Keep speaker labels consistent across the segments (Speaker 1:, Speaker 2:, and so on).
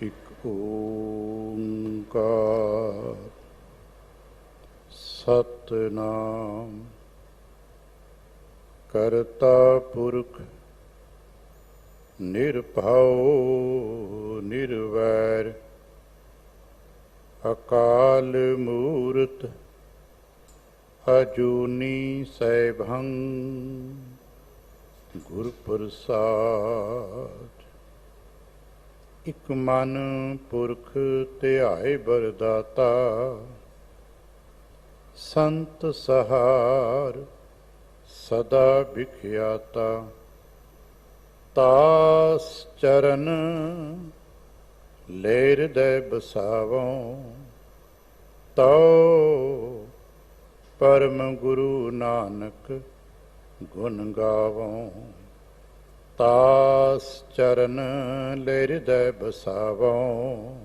Speaker 1: ਇੱਕ ਓਂਕਾਰ ਸਤਿਨਾਮ ਕਰਤਾ ਪੁਰਖ ਨਿਰਭਉ ਨਿਰਵੈਰ ਅਕਾਲ ਮੂਰਤ ਅਜੂਨੀ ਸੈਭੰ ਗੁਰ ਪ੍ਰਸਾਦ। ਇਕ ਮਨ ਪੁਰਖ ਧਿਆਏ ਬਰਦਾਤਾ ਸੰਤ ਸਹਾਰ ਸਦਾ ਵਿਖਿਆਤਾ। ਤਾਸ ਚਰਨ ਲੈ ਹਿਰਦੈ ਬਸਾਵੋਂ ਤਉ ਪਰਮ ਗੁਰੂ ਨਾਨਕ ਗੁਣ ਗਾਵੋਂ। ਤਾਸ ਚਰਨ ਲੈ ਹਿਰਦੈ ਬਸਾਵੋਂ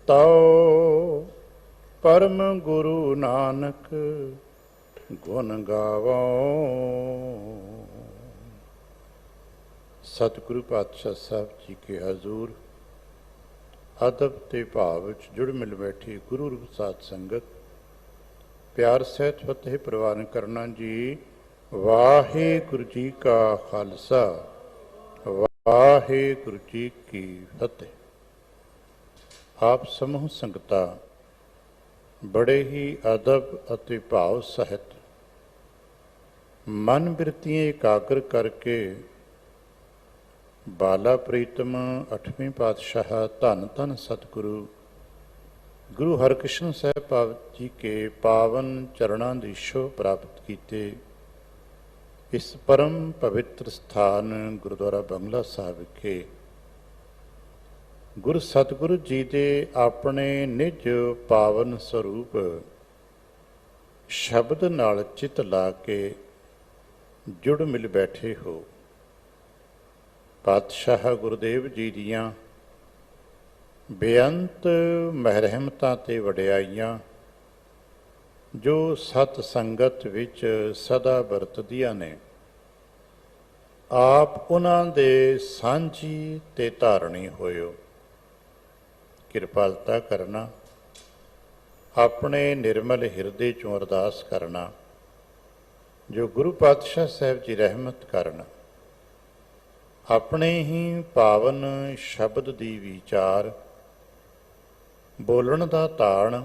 Speaker 1: ਤਉ ਪਰਮ ਗੁਰੂ ਨਾਨਕ ਗੁਣ ਗਾਵੋਂ। ਸਤਿਗੁਰੂ ਪਾਤਸ਼ਾਹ ਸਾਹਿਬ ਜੀ ਕੇ ਹਜ਼ੂਰ ਅਦਬ ਤੇ ਭਾਵ ਵਿੱਚ ਜੁੜ ਮਿਲ ਬੈਠੀ ਗੁਰੂ ਰੂਪ ਸਾਧ ਸੰਗਤ ਪਿਆਰ ਸਹਿਤ ਫਤਿਹ ਪ੍ਰਵਾਨ ਕਰਨਾ ਜੀ। ਵਾਹਿਗੁਰੂ ਜੀ ਕਾ ਖਾਲਸਾ ਵਾਹਿਗੁਰੂ ਜੀ ਕੀ ਫਤਿਹ। ਆਪ ਸਮੂਹ ਸੰਗਤਾਂ ਬੜੇ ਹੀ ਅਦਬ ਅਤੇ ਭਾਵ ਸਹਿਤ ਮਨ ਬਿਰਤੀਆਂ ਇਕਾਗਰ ਕਰਕੇ ਬਾਲਾ ਪ੍ਰੀਤਮ 8ਵੇਂ ਪਾਤਸ਼ਾਹ ਧੰਨ ਧੰਨ ਸਤਿਗੁਰੂ ਗੁਰੂ ਹਰਿਕ੍ਰਿਸ਼ਨ ਸਾਹਿਬ ਜੀ ਕੇ ਪਾਵਨ ਚਰਨਾਂ ਦੀ ਛੋਹ ਪ੍ਰਾਪਤ ਕੀਤੇ ਇਸ ਪਰਮ ਪਵਿੱਤਰ ਸਥਾਨ ਗੁਰਦੁਆਰਾ ਬੰਗਲਾ ਸਾਹਿਬ ਵਿਖੇ ਗੁਰੂ ਸਤਿਗੁਰੂ ਜੀ ਦੇ ਆਪਣੇ ਨਿਜ ਪਾਵਨ ਸਰੂਪ ਸ਼ਬਦ ਨਾਲ ਚਿਤ ਲਾ ਕੇ ਜੁੜ ਮਿਲ ਬੈਠੇ ਹੋ। ਪਾਤਸ਼ਾਹ ਗੁਰਦੇਵ ਜੀ ਦੀਆਂ ਬੇਅੰਤ ਮਹਿਰਮਤਾਂ ਤੇ ਵਡਿਆਈਆਂ ਜੋ ਸਤ ਸੰਗਤ ਵਿੱਚ ਸਦਾ ਵਰਤਦੀਆਂ ਨੇ, ਆਪ ਉਹਨਾਂ ਦੇ ਸਾਂਝੀ ਤੇ ਧਾਰਨੀ ਹੋਇਓ। ਕਿਰਪਾਲਤਾ ਕਰਨਾ, ਆਪਣੇ ਨਿਰਮਲ ਹਿਰਦੇ ਚੋਂ ਅਰਦਾਸ ਕਰਨਾ ਜੋ ਗੁਰੂ ਪਾਤਸ਼ਾਹ ਸਾਹਿਬ ਜੀ ਰਹਿਮਤ ਕਰਨ। ਆਪਣੇ ਹੀ ਪਾਵਨ ਸ਼ਬਦ ਦੀ ਵਿਚਾਰ, ਬੋਲਣ ਦਾ ਤਾਣ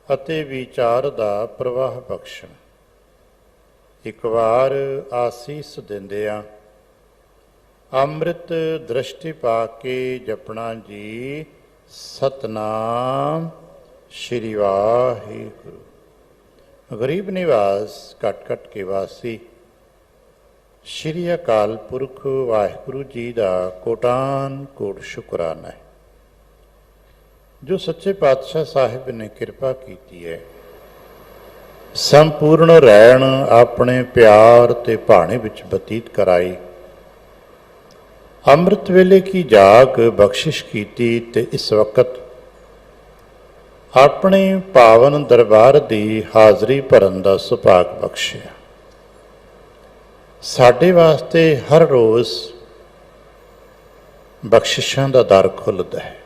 Speaker 1: ਅਤੇ ਵਿਚਾਰ ਦਾ ਪ੍ਰਵਾਹ ਬਖਸ਼ਣ। ਇੱਕ ਵਾਰ ਆਸੀਸ ਦਿੰਦਿਆਂ ਅੰਮ੍ਰਿਤ ਦ੍ਰਿਸ਼ਟੀ ਪਾ ਕੇ ਜਪਣਾ ਜੀ ਸਤਨਾਮ ਸ਼੍ਰੀ ਵਾਹਿਗੁਰੂ। ਗਰੀਬ ਨਿਵਾਸ ਘਟ ਘਟ ਕੇ ਵਾਸੀ ਸ਼੍ਰੀ ਅਕਾਲ ਪੁਰਖ ਵਾਹਿਗੁਰੂ ਜੀ ਦਾ ਕੋਟਾਨ ਕੋਟ ਸ਼ੁਕਰਾਨਾ ਹੈ ਜੋ ਸੱਚੇ ਪਾਤਸ਼ਾਹ ਸਾਹਿਬ ਨੇ ਕਿਰਪਾ ਕੀਤੀ ਹੈ ਸੰਪੂਰਨ ਰਹਿਣ ਆਪਣੇ ਪਿਆਰ ਤੇ ਭਾਣੇ ਵਿੱਚ ਬਤੀਤ ਕਰਾਈ। ਅੰਮ੍ਰਿਤ ਵੇਲੇ ਕੀ ਜਾਗ ਬਖਸ਼ਿਸ਼ ਕੀਤੀ ਤੇ ਇਸ ਵਕਤ ਆਪਣੇ ਪਾਵਨ ਦਰਬਾਰ ਦੀ ਹਾਜ਼ਰੀ ਭਰਨ ਦਾ ਸੁਭਾਗ ਬਖਸ਼ਿਆ। ਸਾਡੇ ਵਾਸਤੇ ਹਰ ਰੋਜ਼ ਬਖਸ਼ਿਸ਼ਾਂ ਦਾ ਦਰ ਖੁੱਲ੍ਹਦਾ ਹੈ,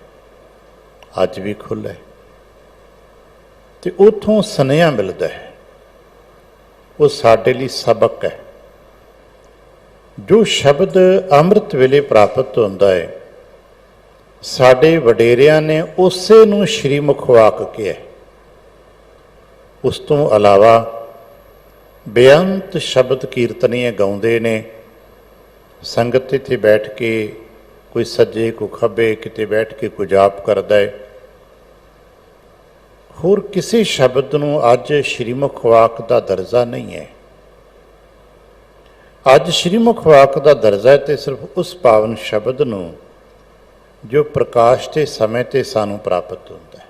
Speaker 1: ਅੱਜ ਵੀ ਖੁੱਲ੍ਹਾ ਹੈ ਤੇ ਉੱਥੋਂ ਸੁਨੇਹਾ ਮਿਲਦਾ ਹੈ। ਉਹ ਸਾਡੇ ਲਈ ਸਬਕ ਹੈ। ਜੋ ਸ਼ਬਦ ਅੰਮ੍ਰਿਤ ਵੇਲੇ ਪ੍ਰਾਪਤ ਹੁੰਦਾ ਹੈ, ਸਾਡੇ ਵਡੇਰਿਆਂ ਨੇ ਉਸੇ ਨੂੰ ਸ਼੍ਰੀ ਮੁਖ ਵਾਕ ਕਿਹਾ। ਉਸ ਤੋਂ ਇਲਾਵਾ ਬੇਅੰਤ ਸ਼ਬਦ ਕੀਰਤਨੀਏ ਗਾਉਂਦੇ ਨੇ। ਸੰਗਤ ਇੱਥੇ ਬੈਠ ਕੇ ਕੋਈ ਸੱਜੇ ਕੋਈ ਖੱਬੇ, ਕਿਤੇ ਬੈਠ ਕੇ ਕੋਈ ਜਾਪ ਕਰਦਾ ਹੈ। ਹੋਰ ਕਿਸੇ ਸ਼ਬਦ ਨੂੰ ਅੱਜ ਸ਼੍ਰੀ ਮੁਖ ਵਾਕ ਦਾ ਦਰਜਾ ਨਹੀਂ ਹੈ। ਅੱਜ ਸ਼੍ਰੀ ਮੁਖ ਵਾਕ ਦਾ ਦਰਜਾ ਹੈ ਤੇ ਸਿਰਫ ਉਸ ਪਾਵਨ ਸ਼ਬਦ ਨੂੰ ਜੋ ਪ੍ਰਕਾਸ਼ ਦੇ ਸਮੇਂ ਤੇ ਸਾਨੂੰ ਪ੍ਰਾਪਤ ਹੁੰਦਾ ਹੈ।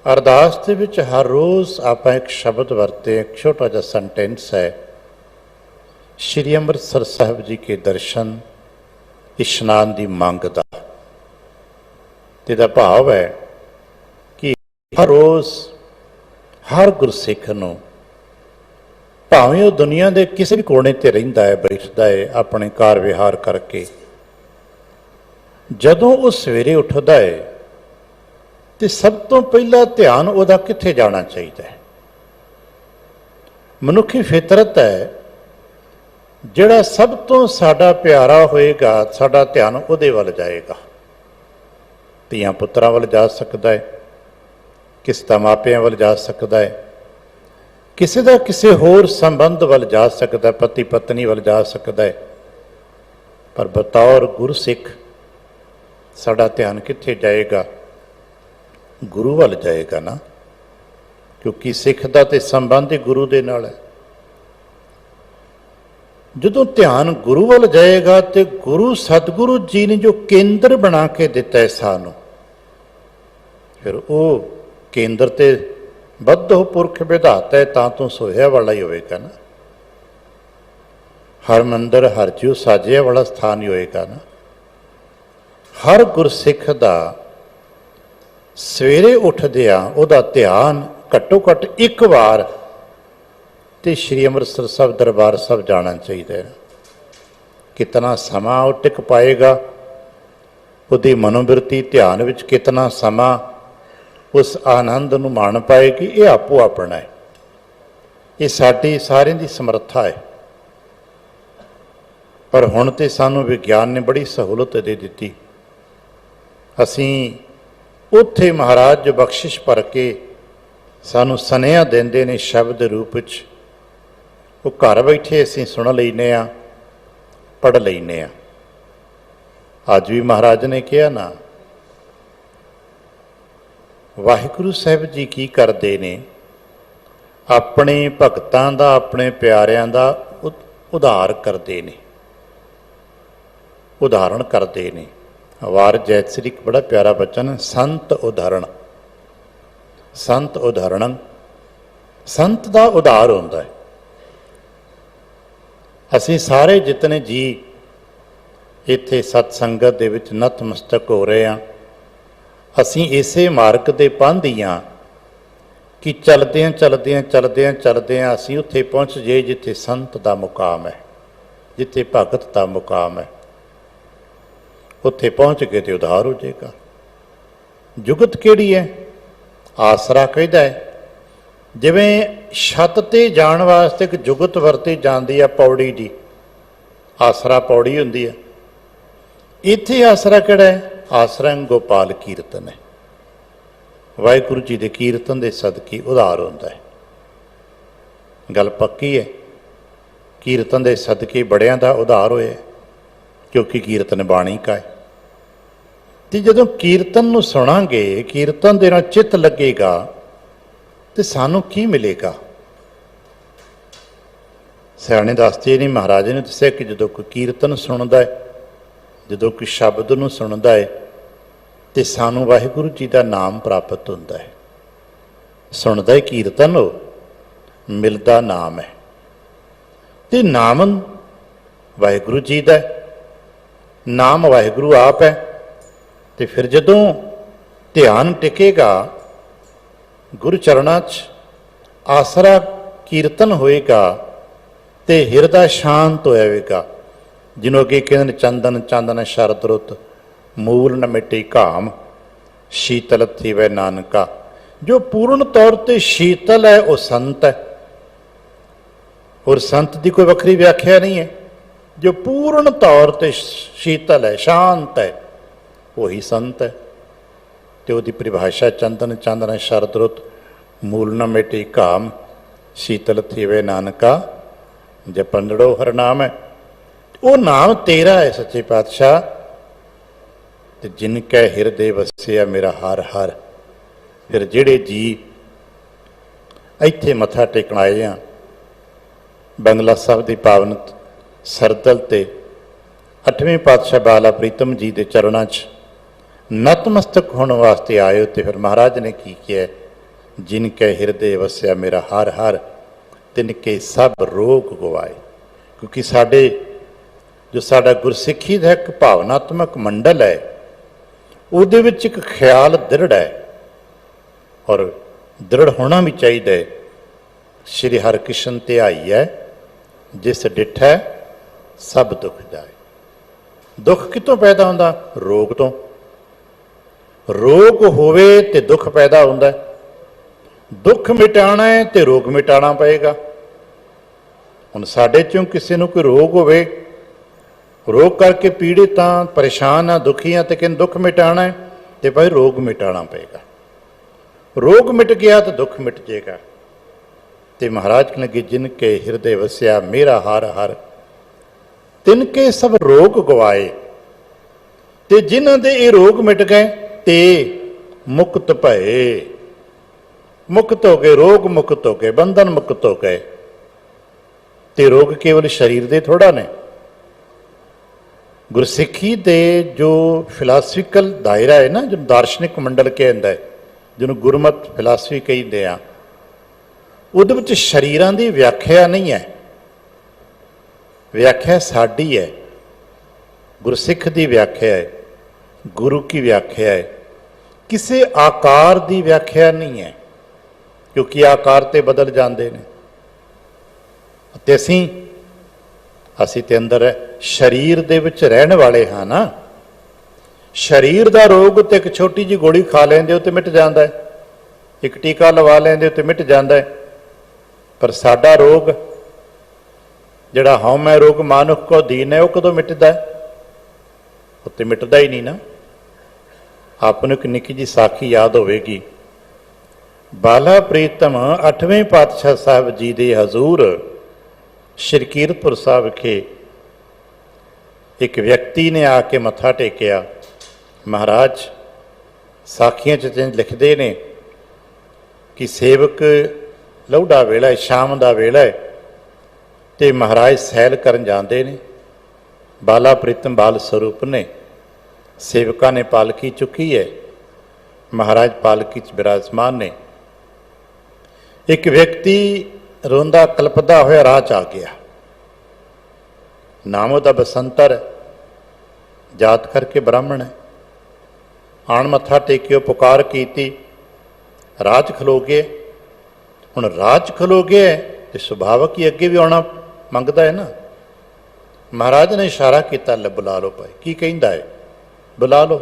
Speaker 1: ਅਰਦਾਸ ਦੇ ਵਿੱਚ ਹਰ ਰੋਜ਼ ਆਪਾਂ ਇੱਕ ਸ਼ਬਦ ਵਰਤੇ, ਇੱਕ ਛੋਟਾ ਜਿਹਾ ਸੈਂਟੈਂਸ ਹੈ, ਸ਼੍ਰੀ ਅੰਮ੍ਰਿਤਸਰ ਸਾਹਿਬ ਜੀ ਕੇ ਦਰਸ਼ਨ ਇਸ਼ਨਾਨ ਦੀ ਮੰਗ ਦਾ। ਤੇ ਦਾ ਭਾਵ ਹੈ ਕਿ ਹਰ ਰੋਜ਼ ਹਰ ਗੁਰਸਿੱਖ ਨੂੰ, ਭਾਵੇਂ ਉਹ ਦੁਨੀਆ ਦੇ ਕਿਸੇ ਵੀ ਕੋਨੇ 'ਤੇ ਰਹਿੰਦਾ ਹੈ, ਬੈਠਦਾ ਹੈ, ਆਪਣੇ ਕਾਰ ਵਿਹਾਰ ਕਰਕੇ ਜਦੋਂ ਉਹ ਸਵੇਰੇ ਉੱਠਦਾ ਹੈ ਤੇ ਸਭ ਤੋਂ ਪਹਿਲਾਂ ਧਿਆਨ ਉਹਦਾ ਕਿੱਥੇ ਜਾਣਾ ਚਾਹੀਦਾ ਹੈ? ਮਨੁੱਖੀ ਫਿਤਰਤ ਹੈ, ਜਿਹੜਾ ਸਭ ਤੋਂ ਸਾਡਾ ਪਿਆਰਾ ਹੋਏਗਾ ਸਾਡਾ ਧਿਆਨ ਉਹਦੇ ਵੱਲ ਜਾਏਗਾ। ਧੀਆਂ ਪੁੱਤਰਾਂ ਵੱਲ ਜਾ ਸਕਦਾ ਹੈ, ਕਿਸੇ ਦਾ ਮਾਪਿਆਂ ਵੱਲ ਜਾ ਸਕਦਾ ਹੈ, ਕਿਸੇ ਦਾ ਕਿਸੇ ਹੋਰ ਸੰਬੰਧ ਵੱਲ ਜਾ ਸਕਦਾ, ਪਤੀ ਪਤਨੀ ਵੱਲ ਜਾ ਸਕਦਾ ਹੈ। ਪਰ ਬਤੌਰ ਗੁਰਸਿੱਖ ਸਾਡਾ ਧਿਆਨ ਕਿੱਥੇ ਜਾਏਗਾ? ਗੁਰੂ ਵੱਲ ਜਾਏਗਾ ਨਾ, ਕਿਉਂਕਿ ਸਿੱਖ ਦਾ ਤੇ ਸੰਬੰਧ ਹੀ ਗੁਰੂ ਦੇ ਨਾਲ ਹੈ। ਜਦੋਂ ਧਿਆਨ ਗੁਰੂ ਵੱਲ ਜਾਏਗਾ ਤੇ ਗੁਰੂ ਸਤਿਗੁਰੂ ਜੀ ਨੇ ਜੋ ਕੇਂਦਰ ਬਣਾ ਕੇ ਦਿੱਤਾ ਹੈ ਸਾਨੂੰ, ਫਿਰ ਉਹ ਕੇਂਦਰ ਤੇ ਬੱਧੋ ਪੁਰਖ ਵਿਧਾਤਾ ਹੈ, ਤਾਂ ਤੋਂ ਸੋਹਿਆ ਵਾਲਾ ਹੀ ਹੋਵੇਗਾ ਨਾ। ਹਰ ਮੰਦਰ ਹਰ ਜਿਉ ਸਾਜਿਆ ਵਾਲਾ ਸਥਾਨ ਹੀ ਹੋਏਗਾ ਨਾ। ਹਰ ਗੁਰਸਿੱਖ ਦਾ ਸਵੇਰੇ ਉੱਠਦਿਆਂ ਉਹਦਾ ਧਿਆਨ ਘੱਟੋ ਘੱਟ ਇੱਕ ਵਾਰ ਤੇ ਸ਼੍ਰੀ ਅੰਮ੍ਰਿਤਸਰ ਸਾਹਿਬ ਦਰਬਾਰ ਸਾਹਿਬ ਜਾਣਾ ਚਾਹੀਦਾ ਹੈ। ਕਿਤਨਾ ਸਮਾਂ ਉਹ ਟਿਕ ਪਾਏਗਾ, ਉਹਦੀ ਮਨੋਬਿਰਤੀ ਧਿਆਨ ਵਿੱਚ ਕਿਤਨਾ ਸਮਾਂ ਉਸ ਆਨੰਦ ਨੂੰ ਮਾਣ ਪਾਏਗੀ, ਇਹ ਆਪੋ ਆਪਣਾ ਹੈ। ਇਹ ਸਾਡੀ ਸਾਰਿਆਂ ਦੀ ਸਮਰੱਥਾ ਹੈ। ਪਰ ਹੁਣ ਤੇ ਸਾਨੂੰ ਵਿਗਿਆਨ ਨੇ ਬੜੀ ਸਹੂਲਤ ਦੇ ਦਿੱਤੀ। ਅਸੀਂ ਉੱਥੇ ਮਹਾਰਾਜ ਜੋ ਬਖਸ਼ਿਸ਼ ਭਰ ਕੇ ਸਾਨੂੰ ਸੁਨੇਹਾ ਦਿੰਦੇ ਨੇ ਸ਼ਬਦ ਦੇ ਰੂਪ ਵਿੱਚ, ਉਹ ਘਰ ਬੈਠੇ ਅਸੀਂ ਸੁਣ ਲੈਂਦੇ ਹਾਂ, ਪੜ੍ਹ ਲੈਂਦੇ ਹਾਂ। ਅੱਜ ਵੀ ਮਹਾਰਾਜ ਨੇ ਕਿਹਾ ਨਾ, ਵਾਹਿਗੁਰੂ ਸਾਹਿਬ ਜੀ ਕੀ ਕਰਦੇ ਨੇ? ਆਪਣੇ ਭਗਤਾਂ ਦਾ, ਆਪਣੇ ਪਿਆਰਿਆਂ ਦਾ ਉਧਾਰ ਕਰਦੇ ਨੇ, ਉਦਾਹਰਣ ਕਰਦੇ ਨੇ। ਵਾਰ ਜੈਤਸਰੀ ਇੱਕ ਬੜਾ ਪਿਆਰਾ ਬਚਨ, ਸੰਤ ਉਦਾਹਰਣ। ਸੰਤ ਉਦਾਹਰਣ, ਸੰਤ ਦਾ ਉਧਾਰ ਹੁੰਦਾ ਹੈ। ਅਸੀਂ ਸਾਰੇ ਜਿਤਨੇ ਜੀ ਇੱਥੇ ਸਤ ਸੰਗਤ ਦੇ ਵਿੱਚ ਨਤਮਸਤਕ ਹੋ ਰਹੇ ਹਾਂ, ਅਸੀਂ ਇਸੇ ਮਾਰਗ ਦੇ ਪਾਂਧੀ ਹਾਂ ਕਿ ਚਲਦਿਆਂ ਚਲਦਿਆਂ ਚਲਦਿਆਂ ਚਲਦਿਆਂ ਅਸੀਂ ਉੱਥੇ ਪਹੁੰਚ ਜਾਈਏ ਜਿੱਥੇ ਸੰਤ ਦਾ ਮੁਕਾਮ ਹੈ, ਜਿੱਥੇ ਭਗਤ ਦਾ ਮੁਕਾਮ ਹੈ। ਉੱਥੇ ਪਹੁੰਚ ਕੇ ਤੇ ਉਧਾਰ ਹੋ ਜਾਏਗਾ। ਜੁਗਤ ਕਿਹੜੀ ਹੈ? ਆਸਰਾ ਕਹਿੰਦਾ ਹੈ। ਜਿਵੇਂ ਛੱਤ ਤੇ ਜਾਣ ਵਾਸਤੇ ਇੱਕ ਜੁਗਤ ਵਰਤੀ ਜਾਂਦੀ ਹੈ, ਪੌੜੀ ਦੀ। ਆਸਰਾ ਪੌੜੀ ਹੁੰਦੀ ਹੈ। ਇੱਥੇ ਆਸਰਾ ਕਿਹੜਾ ਹੈ? ਆਸਰਾ ਗੋਪਾਲ ਕੀਰਤਨ ਹੈ। ਵਾਹਿਗੁਰੂ ਜੀ ਦੇ ਕੀਰਤਨ ਦੇ ਸਦਕੇ ਉਧਾਰ ਹੁੰਦਾ ਹੈ। ਗੱਲ ਪੱਕੀ ਹੈ, ਕੀਰਤਨ ਦੇ ਸਦਕੇ ਬੜਿਆਂ ਦਾ ਉਧਾਰ ਹੋਇਆ, ਕਿਉਂਕਿ ਕੀਰਤਨ ਬਾਣੀ ਕਾ ਹੈ। ਤੇ ਜਦੋਂ ਕੀਰਤਨ ਨੂੰ ਸੁਣਾਂਗੇ, ਕੀਰਤਨ ਦੇ ਨਾਲ ਚਿੱਤ ਲੱਗੇਗਾ, ਤੇ ਸਾਨੂੰ ਕੀ ਮਿਲੇਗਾ? ਸਿਆਣੇ ਦੱਸਦੇ ਨੇ, ਮਹਾਰਾਜ ਨੇ ਦੱਸਿਆ ਕਿ ਜਦੋਂ ਕੋਈ ਕੀਰਤਨ ਸੁਣਦਾ ਹੈ, ਜਦੋਂ ਕੋਈ ਸ਼ਬਦ ਨੂੰ ਸੁਣਦਾ ਹੈ, ਤੇ ਸਾਨੂੰ ਵਾਹਿਗੁਰੂ ਜੀ ਦਾ ਨਾਮ ਪ੍ਰਾਪਤ ਹੁੰਦਾ ਹੈ। ਸੁਣਦਾ ਹੀ ਕੀਰਤਨ, ਉਹ ਮਿਲਦਾ ਨਾਮ ਹੈ। ਤੇ ਨਾਮ ਵਾਹਿਗੁਰੂ ਜੀ ਦਾ, ਨਾਮ ਵਾਹਿਗੁਰੂ ਆਪ ਹੈ। ਤੇ ਫਿਰ ਜਦੋਂ ਧਿਆਨ ਟਿਕੇਗਾ ਗੁਰੂ ਚਰਨਾਂ 'ਚ, ਆਸਰਾ ਕੀਰਤਨ ਹੋਏਗਾ, ਤੇ ਹਿਰਦਾ ਸ਼ਾਂਤ ਹੋਏਗਾ। ਜਿਹਨੂੰ ਅੱਗੇ ਕਹਿੰਦੇ ਨੇ, ਚੰਦਨ ਚਾਂਦਨ ਸ਼ਰਦ ਰੁੱਤ, ਮੂਲ ਨ ਮਿਟੇ ਘਾਮ, ਸ਼ੀਤਲ ਥੀਵੈ ਨਾਨਕਾ। ਜੋ ਪੂਰਨ ਤੌਰ ਤੇ ਸ਼ੀਤਲ ਹੈ ਉਹ ਸੰਤ ਹੈ। ਔਰ ਸੰਤ ਦੀ ਕੋਈ ਵੱਖਰੀ ਵਿਆਖਿਆ ਨਹੀਂ ਹੈ। ਜੋ ਪੂਰਨ ਤੌਰ ਤੇ ਸ਼ੀਤਲ ਹੈ, ਸ਼ਾਂਤ ਹੈ, ਉਹੀ ਸੰਤ ਹੈ। ਤੇ ਉਹਦੀ ਪਰਿਭਾਸ਼ਾ ਚੰਦਨ ਚਾਂਦਨ ਸ਼ਰਦ ਰੁੱਤ, ਮੂਲ ਨ ਮਿਟੇ ਘਾਮ, ਸ਼ੀਤਲ ਥੀਵੈ ਨਾਨਕਾ। ਜਪੰਦੜੋ ਹਰ ਨਾਮ ਹੈ। ਉਹ ਨਾਮ ਤੇਰਾ ਹੈ ਸੱਚੇ ਪਾਤਸ਼ਾਹ। ਤੇ ਜਿਨ ਕੈ ਹਿਰਦੇ ਵਸਿਆ ਮੇਰਾ ਹਰ ਹਰ। ਫਿਰ ਜਿਹੜੇ ਜੀ ਇੱਥੇ ਮੱਥਾ ਟੇਕਣ ਆਏ ਆ ਬੰਗਲਾ ਸਾਹਿਬ ਦੀ ਪਾਵਨ ਸਰਦਲ ਤੇ 8ਵੇਂ ਪਾਤਸ਼ਾਹ ਬਾਲਾ ਪ੍ਰੀਤਮ ਜੀ ਦੇ ਚਰਨਾਂ 'ਚ ਨਤਮਸਤਕ ਹੋਣ ਵਾਸਤੇ ਆਏ ਹੋ, ਤੇ ਫਿਰ ਮਹਾਰਾਜ ਨੇ ਕੀ ਕਿਹਾ? ਜਿਨ ਕੈ ਹਿਰਦੇ ਵਸਿਆ ਮੇਰਾ ਹਰ ਹਰ, ਤਿਨ ਕੇ ਸਭ ਰੋਗ ਗਵਾਏ। ਕਿਉਂਕਿ ਜੋ ਸਾਡਾ ਗੁਰਸਿੱਖੀ ਦਾ ਇੱਕ ਭਾਵਨਾਤਮਕ ਮੰਡਲ ਹੈ, ਉਹਦੇ ਵਿੱਚ ਇੱਕ ਖਿਆਲ ਦ੍ਰਿੜ ਹੈ, ਔਰ ਦ੍ਰਿੜ ਹੋਣਾ ਵੀ ਚਾਹੀਦਾ ਹੈ। ਸ਼੍ਰੀ ਹਰਿਕ੍ਰਿਸ਼ਨ ਧਿਆਈ ਹੈ, ਜਿਸ ਡਿਠੈ ਸਭ ਦੁੱਖ ਜਾਏ। दुख कितों पैदा होंदा? रोग तो। रोग होवे ते दुख पैदा होंदा है। दुख मिटाना है तो रोग मिटाना पएगा। हुण साडे चों किसी नूं कोई रोग होवे, रोग करके पीड़ित हाँ, परेशान हाँ, दुखी हाँ, तो कहते दुख मिटाना है तो भाई रोग मिटाना पएगा। रोग मिट गया तो दुख मिट जाएगा। तो महाराज कहने लगे जिनके हृदय वस्या मेरा हर हर तिनके सब रोग गवाए। ते जिन्हां दे ये रोग मिट गए ते मुक्त भए। मुक्त हो गए, रोग मुक्त हो गए, बंधन मुक्त हो गए। ते रोग केवल शरीर दे थोड़ा ने। गुरसिੱਖੀ दे जो फिलासफिकल दायरा है ना, जो दार्शनिक मंडल कहता है, जिन्होंने गुरमत फिलासफी कहते हैं, ਉਹਦੇ ਵਿੱਚ शरीरां ਦੀ व्याख्या नहीं है। व्याख्या साडी है, गुरसिੱਖ ਦੀ व्याख्या है, गुरु की व्याख्या है। किसी आकार की व्याख्या नहीं है, क्योंकि आकार तो बदल जाते हैं। ते असीं ते अंदर शरीर दे विच रहने वाले हाँ ना। शरीर का रोग तो एक छोटी जी गोली खा लेंदे हो तो मिट जाता है, एक टीका लवा लेंदे हो तो मिट जाता है। पर साडा रोग जिहड़ा हौमै रोग मानुख को दीन है, वह कदों मिटदा है? वो तो मिटदा ही नहीं ना। आपनूं एक निक्की जी साखी याद होवेगी। बाला प्रीतम 8वें पातशाह साहब जी दे हजूर श्री कीरतपुर साहब विखे एक व्यक्ति ने आके मत्था टेकिया। महाराज साखियां च लिखते ने कि सेवक लौड़ा वेला है, शाम का वेला है, तो महाराज सैल करन जाते ने। बाला प्रीतम बाल स्वरूप ने, सेवकां ने पालकी चुकी है, महाराज पालकी च विराजमान ने। एक व्यक्ति रोंदा कलपदा होया राह च आ गया। नाम उहदा बसंतर है, जात करके ब्राह्मण है। आण मत्था टेकियो, पुकार कीती, राज खलो गए। हुण राज खलो गया तो सुभावक ही अगे भी आना मंगता है ना। महाराज ने इशारा किया, ले बुला लो भाई। की कहंदा है? बुला लो।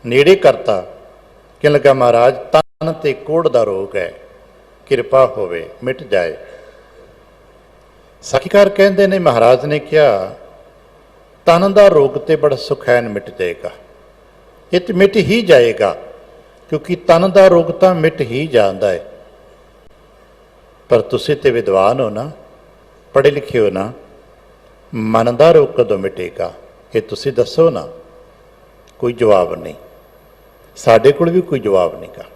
Speaker 1: नेड़े करता, कहने लगा महाराज तन ते कोढ़ दा रोग है, किरपा होवे मिट जाए। साखीकार कहते ने महाराज ने कहा तन का रोग तो बड़ा सुखैन मिट जाएगा। ये तो मिट ही जाएगा, क्योंकि तन का रोग तो मिट ही जाता है। पर तुसीं ते विद्वान हो ना, पढ़े लिखे हो ना, मन का रोग कदों मिटेगा ये तुसीं दसो ना। कोई जवाब नहीं, साडे कोल भी कोई जवाब नहीं गा।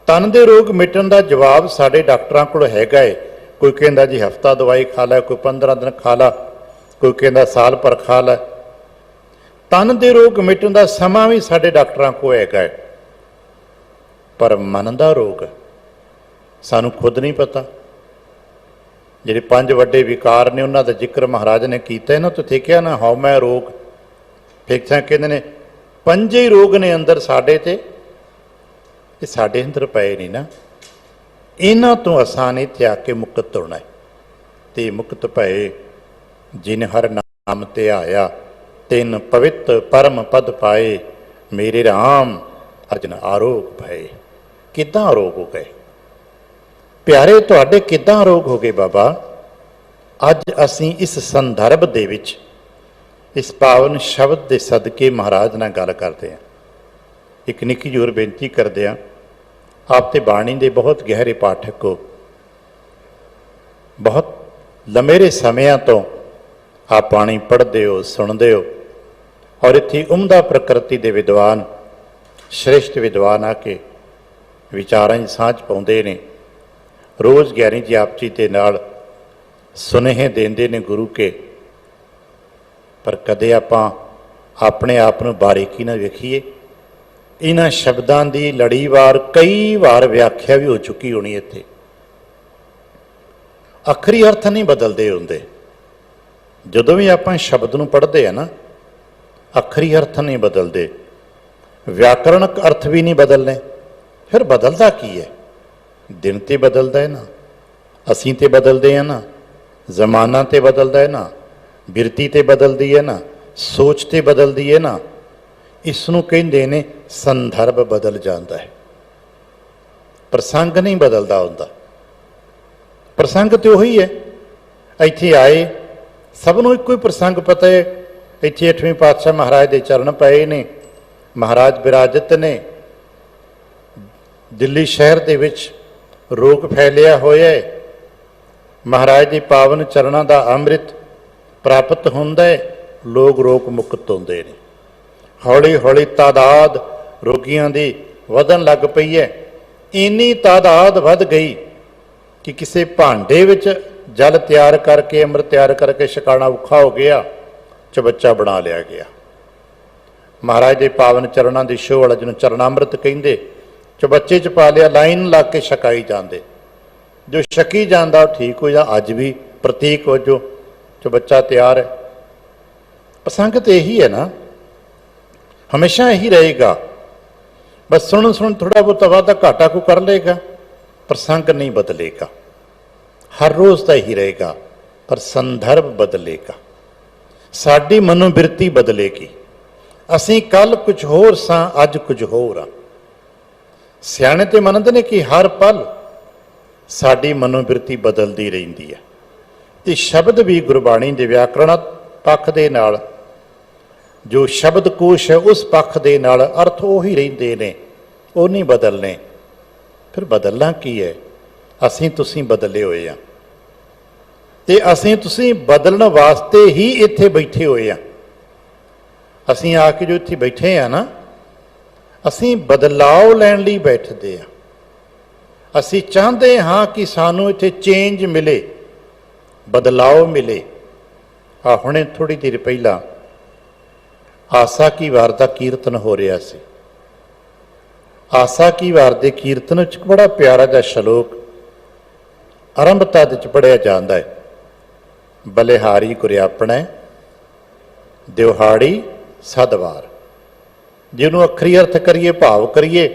Speaker 1: तन के रोग मिटन का जवाब साडे डॉक्टरां कोल हैगा है। कोई कहता जी हफ्ता दवाई खा लै, कोई 15 दिन खा ला, कोई कहता साल भर खा लै। तन के रोग मिटन का समा भी साडे डॉक्टरां कोल हैगा है, पर मन का रोग सानू खुद नहीं पता। ਜਿਹੜੇ 5 ਵੱਡੇ विकार ने उन्होंने जिक्र महाराज ने किया ना, तो देखिया ना हौमै रोग। फिर कहते हैं 5 ही रोग ने अंदर साडे ते, ये साडे अंदर पए नहीं ना। इन्हां तो आसान इत्थे आके मुक्त होना है। ते मुक्त भए जिन हर नाम ते आया, तिन पवित्र परम पद पाए, मेरे राम अर्जन आरोग भए। किदां आरोग हो गए प्यारे, तुहाडे किदां आरोग हो गए बाबा? अज असीं इस संदर्भ दे विच इस पावन शब्द के सदके महाराज नाल गल करते हैं। एक निक्की जोर बेनती करते हैं, आप तो बाणी के बहुत गहरे पाठक हो, बहुत लंबेरे समयां तो आप बाणी पढ़ते हो, सुनते हो, और इत्थे उमदा प्रकृति के विद्वान श्रेष्ठ विद्वान आके विचारां च सांझ पाउंदे ने। रोज़ 11 जापची के नाल सुनेहे देंदे ने गुरु के। पर कदे आपां अपने आप नूं बारीकी नाल वेखीए। इन्हां शब्दां दी लड़ीवार कई बार व्याख्या भी हो चुकी होनी। इत्थे अखरी अर्थ नहीं बदलते होंदे। जदों भी आपां शब्द नूं पढ़दे आ ना, अखरी अर्थ नहीं बदलते, व्याकरणक अर्थ भी नहीं बदलने। फिर बदलता की है? दिन ते बदलता है ना, असीं ते बदलते हैं ना, जमाना ते बदलता है ना, बिरती ते बदलती है ना, ਸੋਚ ਤੇ ਬਦਲਦੀ ਹੈ ਨਾ, ਇਸ ਨੂੰ ਕਹਿੰਦੇ ਨੇ ਸੰਦਰਭ ਬਦਲ ਜਾਂਦਾ ਹੈ। ਪ੍ਰਸੰਗ ਨਹੀਂ ਬਦਲਦਾ ਹੁੰਦਾ, ਪ੍ਰਸੰਗ ਤੇ ਉਹੀ ਹੈ। ਇੱਥੇ ਆਏ, ਸਭ ਨੂੰ ਇੱਕੋ ਹੀ ਪ੍ਰਸੰਗ ਪਤਾ ਹੈ। ਇੱਥੇ 8ਵੇਂ ਪਾਤਸ਼ਾਹ ਮਹਾਰਾਜ ਦੇ ਚਰਨ ਪਏ ਨੇ, ਮਹਾਰਾਜ ਵਿਰਾਜਤ ਨੇ। ਦਿੱਲੀ ਸ਼ਹਿਰ ਦੇ ਵਿੱਚ ਰੋਗ ਫੈਲਿਆ ਹੋਇਆ ਹੈ, ਮਹਾਰਾਜ ਦੇ ਪਾਵਨ ਚਰਨਾਂ ਦਾ ਅੰਮ੍ਰਿਤ ਪ੍ਰਾਪਤ ਹੁੰਦਾ ਹੈ, ਲੋਕ ਰੋਗ ਮੁਕਤ ਹੁੰਦੇ ਨੇ। ਹੌਲੀ ਹੌਲੀ ਤਾਦਾਦ ਰੋਗੀਆਂ ਦੀ ਵਧਣ ਲੱਗ ਪਈ ਹੈ। ਇੰਨੀ ਤਾਦਾਦ ਵੱਧ ਗਈ ਕਿ ਕਿਸੇ ਭਾਂਡੇ ਵਿੱਚ ਜਲ ਤਿਆਰ ਕਰਕੇ, ਅੰਮ੍ਰਿਤ ਤਿਆਰ ਕਰਕੇ ਛਕਾਉਣਾ ਔਖਾ ਹੋ ਗਿਆ, ਚਬੱਚਾ ਬਣਾ ਲਿਆ ਗਿਆ। ਮਹਾਰਾਜ ਦੇ ਪਾਵਨ ਚਰਨਾਂ ਦੀ ਛੋਹ ਵਾਲਾ, ਜਿਹਨੂੰ ਚਰਨਾਮ੍ਰਿਤ ਕਹਿੰਦੇ, ਚਬੱਚੇ 'ਚ ਪਾ ਲਿਆ, ਲਾਈਨ ਲਾ ਕੇ ਛਕਾਈ ਜਾਂਦੇ। ਜੋ ਛਕੀ ਜਾਂਦਾ ਉਹ ਠੀਕ ਹੋ ਜਾ। ਅੱਜ ਵੀ ਪ੍ਰਤੀਕ ਵਜੋਂ ਚਬੱਚਾ ਤਿਆਰ ਹੈ। ਪ੍ਰਸੰਗ ਤੇ ਇਹੀ ਹੈ ਨਾ, ਹਮੇਸ਼ਾ ਇਹੀ ਰਹੇਗਾ। ਬਸ ਸੁਣ ਥੋੜਾ ਬਹੁਤਾ ਵਾਧਾ ਘਾਟਾ ਕੋ ਕਰ ਲੇਗਾ, ਪ੍ਰਸੰਗ ਨਹੀਂ ਬਦਲੇਗਾ। ਹਰ ਰੋਜ਼ ਤਾਂ ਇਹੀ ਰਹੇਗਾ, ਪਰ ਸੰਦਰਭ ਬਦਲੇਗਾ, ਸਾਡੀ ਮਨੋਬਿਰਤੀ ਬਦਲੇਗੀ। ਅਸੀਂ ਕੱਲ ਕੁਝ ਹੋਰ ਸਾਂ, ਅੱਜ ਕੁਝ ਹੋਰ ਆ। ਸਿਆਣੇ ਤੇ ਮੰਨਦੇ ਨੇ ਕਿ ਹਰ ਪਲ ਸਾਡੀ ਮਨੋਬਿਰਤੀ ਬਦਲਦੀ ਰਹਿੰਦੀ ਹੈ। ਤੇ ਸ਼ਬਦ ਵੀ ਗੁਰਬਾਣੀ ਦੇ ਵਿਆਕਰਣ ਪੱਖ ਦੇ ਨਾਲ, ਜੋ ਸ਼ਬਦਕੋਸ਼ ਹੈ ਉਸ ਪੱਖ ਦੇ ਨਾਲ ਅਰਥ ਉਹੀ ਰਹਿੰਦੇ ਨੇ, ਉਹ ਨਹੀਂ ਬਦਲਨੇ। ਫਿਰ ਬਦਲਣਾ ਕੀ ਹੈ? ਅਸੀਂ ਤੁਸੀਂ ਬਦਲੇ ਹੋਏ ਆ, ਤੇ ਅਸੀਂ ਤੁਸੀਂ ਬਦਲਣ ਵਾਸਤੇ ਹੀ ਇੱਥੇ ਬੈਠੇ ਹੋਏ ਆ। ਅਸੀਂ ਆ ਕੇ ਜੋ ਇੱਥੇ ਬੈਠੇ ਆ ਨਾ, ਅਸੀਂ ਬਦਲਾਅ ਲੈਣ ਲਈ ਬੈਠਦੇ ਆ। ਅਸੀਂ ਚਾਹੁੰਦੇ ਹਾਂ ਕਿ ਸਾਨੂੰ ਇੱਥੇ ਚੇਂਜ ਮਿਲੇ, ਬਦਲਾਅ ਮਿਲੇ। ਆ ਹੁਣੇ ਥੋੜੀ ਦੇਰ ਪਹਿਲਾਂ ਆਸਾ ਕੀ ਵਾਰ ਦਾ ਕੀਰਤਨ ਹੋ ਰਿਹਾ ਸੀ। ਆਸਾ ਕੀ ਵਾਰ ਦੇ ਕੀਰਤਨ ਵਿੱਚ ਬੜਾ ਪਿਆਰਾ ਜਿਹਾ ਸ਼ਲੋਕ ਆਰੰਭਤਾ ਵਿੱਚ ਪੜ੍ਹਿਆ ਜਾਂਦਾ ਹੈ। ਬਲਿਹਾਰੀ ਗੁਰ ਆਪਣੇ ਦਿਹਾੜੀ ਸਦਵਾਰ। ਜਿਹਨੂੰ ਅੱਖਰੀ ਅਰਥ ਕਰੀਏ, ਭਾਵ ਕਰੀਏ,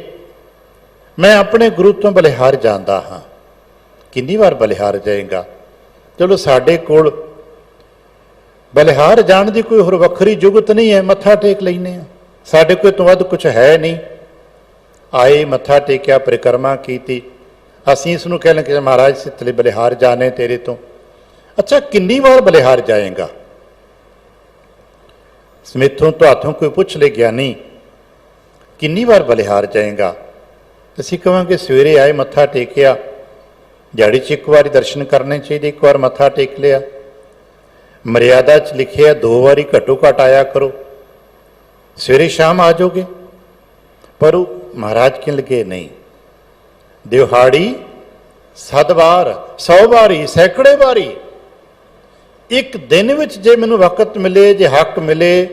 Speaker 1: ਮੈਂ ਆਪਣੇ ਗੁਰੂ ਤੋਂ ਬਲਿਹਾਰ ਜਾਂਦਾ ਹਾਂ। ਕਿੰਨੀ ਵਾਰ ਬਲਿਹਾਰ ਜਾਏਗਾ? ਚਲੋ ਸਾਡੇ ਕੋਲ ਬਲਿਹਾਰ ਜਾਣ ਦੀ ਕੋਈ ਹੋਰ ਵੱਖਰੀ ਜੁਗਤ ਨਹੀਂ ਹੈ, ਮੱਥਾ ਟੇਕ ਲੈਂਦੇ ਹਾਂ। ਸਾਡੇ ਕੋਲ ਤੋਂ ਵੱਧ ਕੁਝ ਹੈ ਨਹੀਂ। ਆਏ, ਮੱਥਾ ਟੇਕਿਆ, ਪਰਿਕਰਮਾ ਕੀਤੀ, ਅਸੀਂ ਇਸ ਨੂੰ ਕਹਿ ਲੈਂਦੇ ਕਿ ਮਹਾਰਾਜ ਸਿੱਤਲੇ ਬਲਿਹਾਰ ਜਾਣੇ ਤੇਰੇ ਤੋਂ। ਅੱਛਾ, ਕਿੰਨੀ ਵਾਰ ਬਲਿਹਾਰ ਜਾਏਗਾ? ਸਮੇਥੋਂ ਤੁਹਾਥੋਂ ਕੋਈ ਪੁੱਛ ਲੈ ਗਿਆਨੀ, ਕਿੰਨੀ ਵਾਰ ਬਲਿਹਾਰ ਜਾਏਗਾ? ਅਸੀਂ ਕਹਾਂਗੇ ਸਵੇਰੇ ਆਏ, ਮੱਥਾ ਟੇਕਿਆ, ਦਿਹਾੜੀ 'ਚ ਇੱਕ ਵਾਰੀ ਦਰਸ਼ਨ ਕਰਨੇ ਚਾਹੀਦੇ, ਇੱਕ ਵਾਰ ਮੱਥਾ ਟੇਕ ਲਿਆ। ਮਰਿਆਦਾ 'ਚ ਲਿਖਿਆ 2 ਵਾਰੀ ਘੱਟੋ ਘੱਟ ਆਇਆ ਕਰੋ, ਸਵੇਰੇ ਸ਼ਾਮ ਆ ਜਾਓਗੇ। ਪਰ ਮਹਾਰਾਜ ਕਹਿਣ ਲੱਗੇ ਨਹੀਂ, ਦਿਹਾੜੀ ਸਦਵਾਰ, 100 ਵਾਰੀ, ਸੈਂਕੜੇ ਵਾਰੀ। ਇੱਕ ਦਿਨ ਵਿੱਚ ਜੇ ਮੈਨੂੰ ਵਕਤ ਮਿਲੇ, ਜੇ ਹੱਕ ਮਿਲੇ,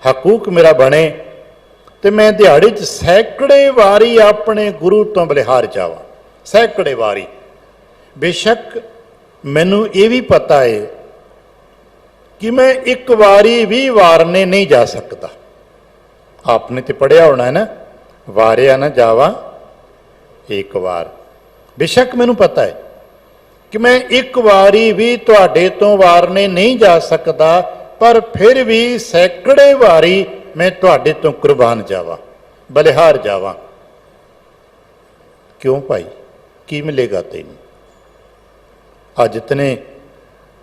Speaker 1: ਹਕੂਕ ਮੇਰਾ ਬਣੇ, ਤੇ ਮੈਂ ਦਿਹਾੜੀ 'ਚ ਸੈਂਕੜੇ ਵਾਰੀ ਆਪਣੇ ਗੁਰੂ ਤੋਂ ਬਲਿਹਾਰ ਜਾਵਾਂ, ਸੈਂਕੜੇ ਵਾਰੀ। ਬੇਸ਼ੱਕ ਮੈਨੂੰ ਇਹ ਵੀ ਪਤਾ ਹੈ ਕਿ ਮੈਂ ਇੱਕ ਵਾਰੀ ਵੀ ਵਾਰਨੇ ਨਹੀਂ ਜਾ ਸਕਦਾ। ਆਪਨੇ ਤੇ ਪੜ੍ਹਿਆ ਹੋਣਾ ਹੈ ਨਾ, ਵਾਰਿਆ ਨਾ ਜਾਵਾ ਇੱਕ ਵਾਰ। ਬੇਸ਼ੱਕ ਮੈਨੂੰ ਪਤਾ ਹੈ ਕਿ ਮੈਂ ਇੱਕ ਵਾਰੀ ਵੀ ਤੁਹਾਡੇ ਤੋਂ ਵਾਰਨੇ ਨਹੀਂ ਜਾ ਸਕਦਾ, ਪਰ ਫਿਰ ਵੀ ਸੈਂਕੜੇ ਵਾਰੀ ਮੈਂ ਤੁਹਾਡੇ ਤੋਂ ਕੁਰਬਾਨ ਜਾਵਾਂ, ਬਲਿਹਾਰ ਜਾਵਾਂ। ਕਿਉਂ ਭਾਈ? ਕੀ ਮਿਲੇਗਾ ਤੈਨੂੰ? ਅੱਜ ਇਤਨੇ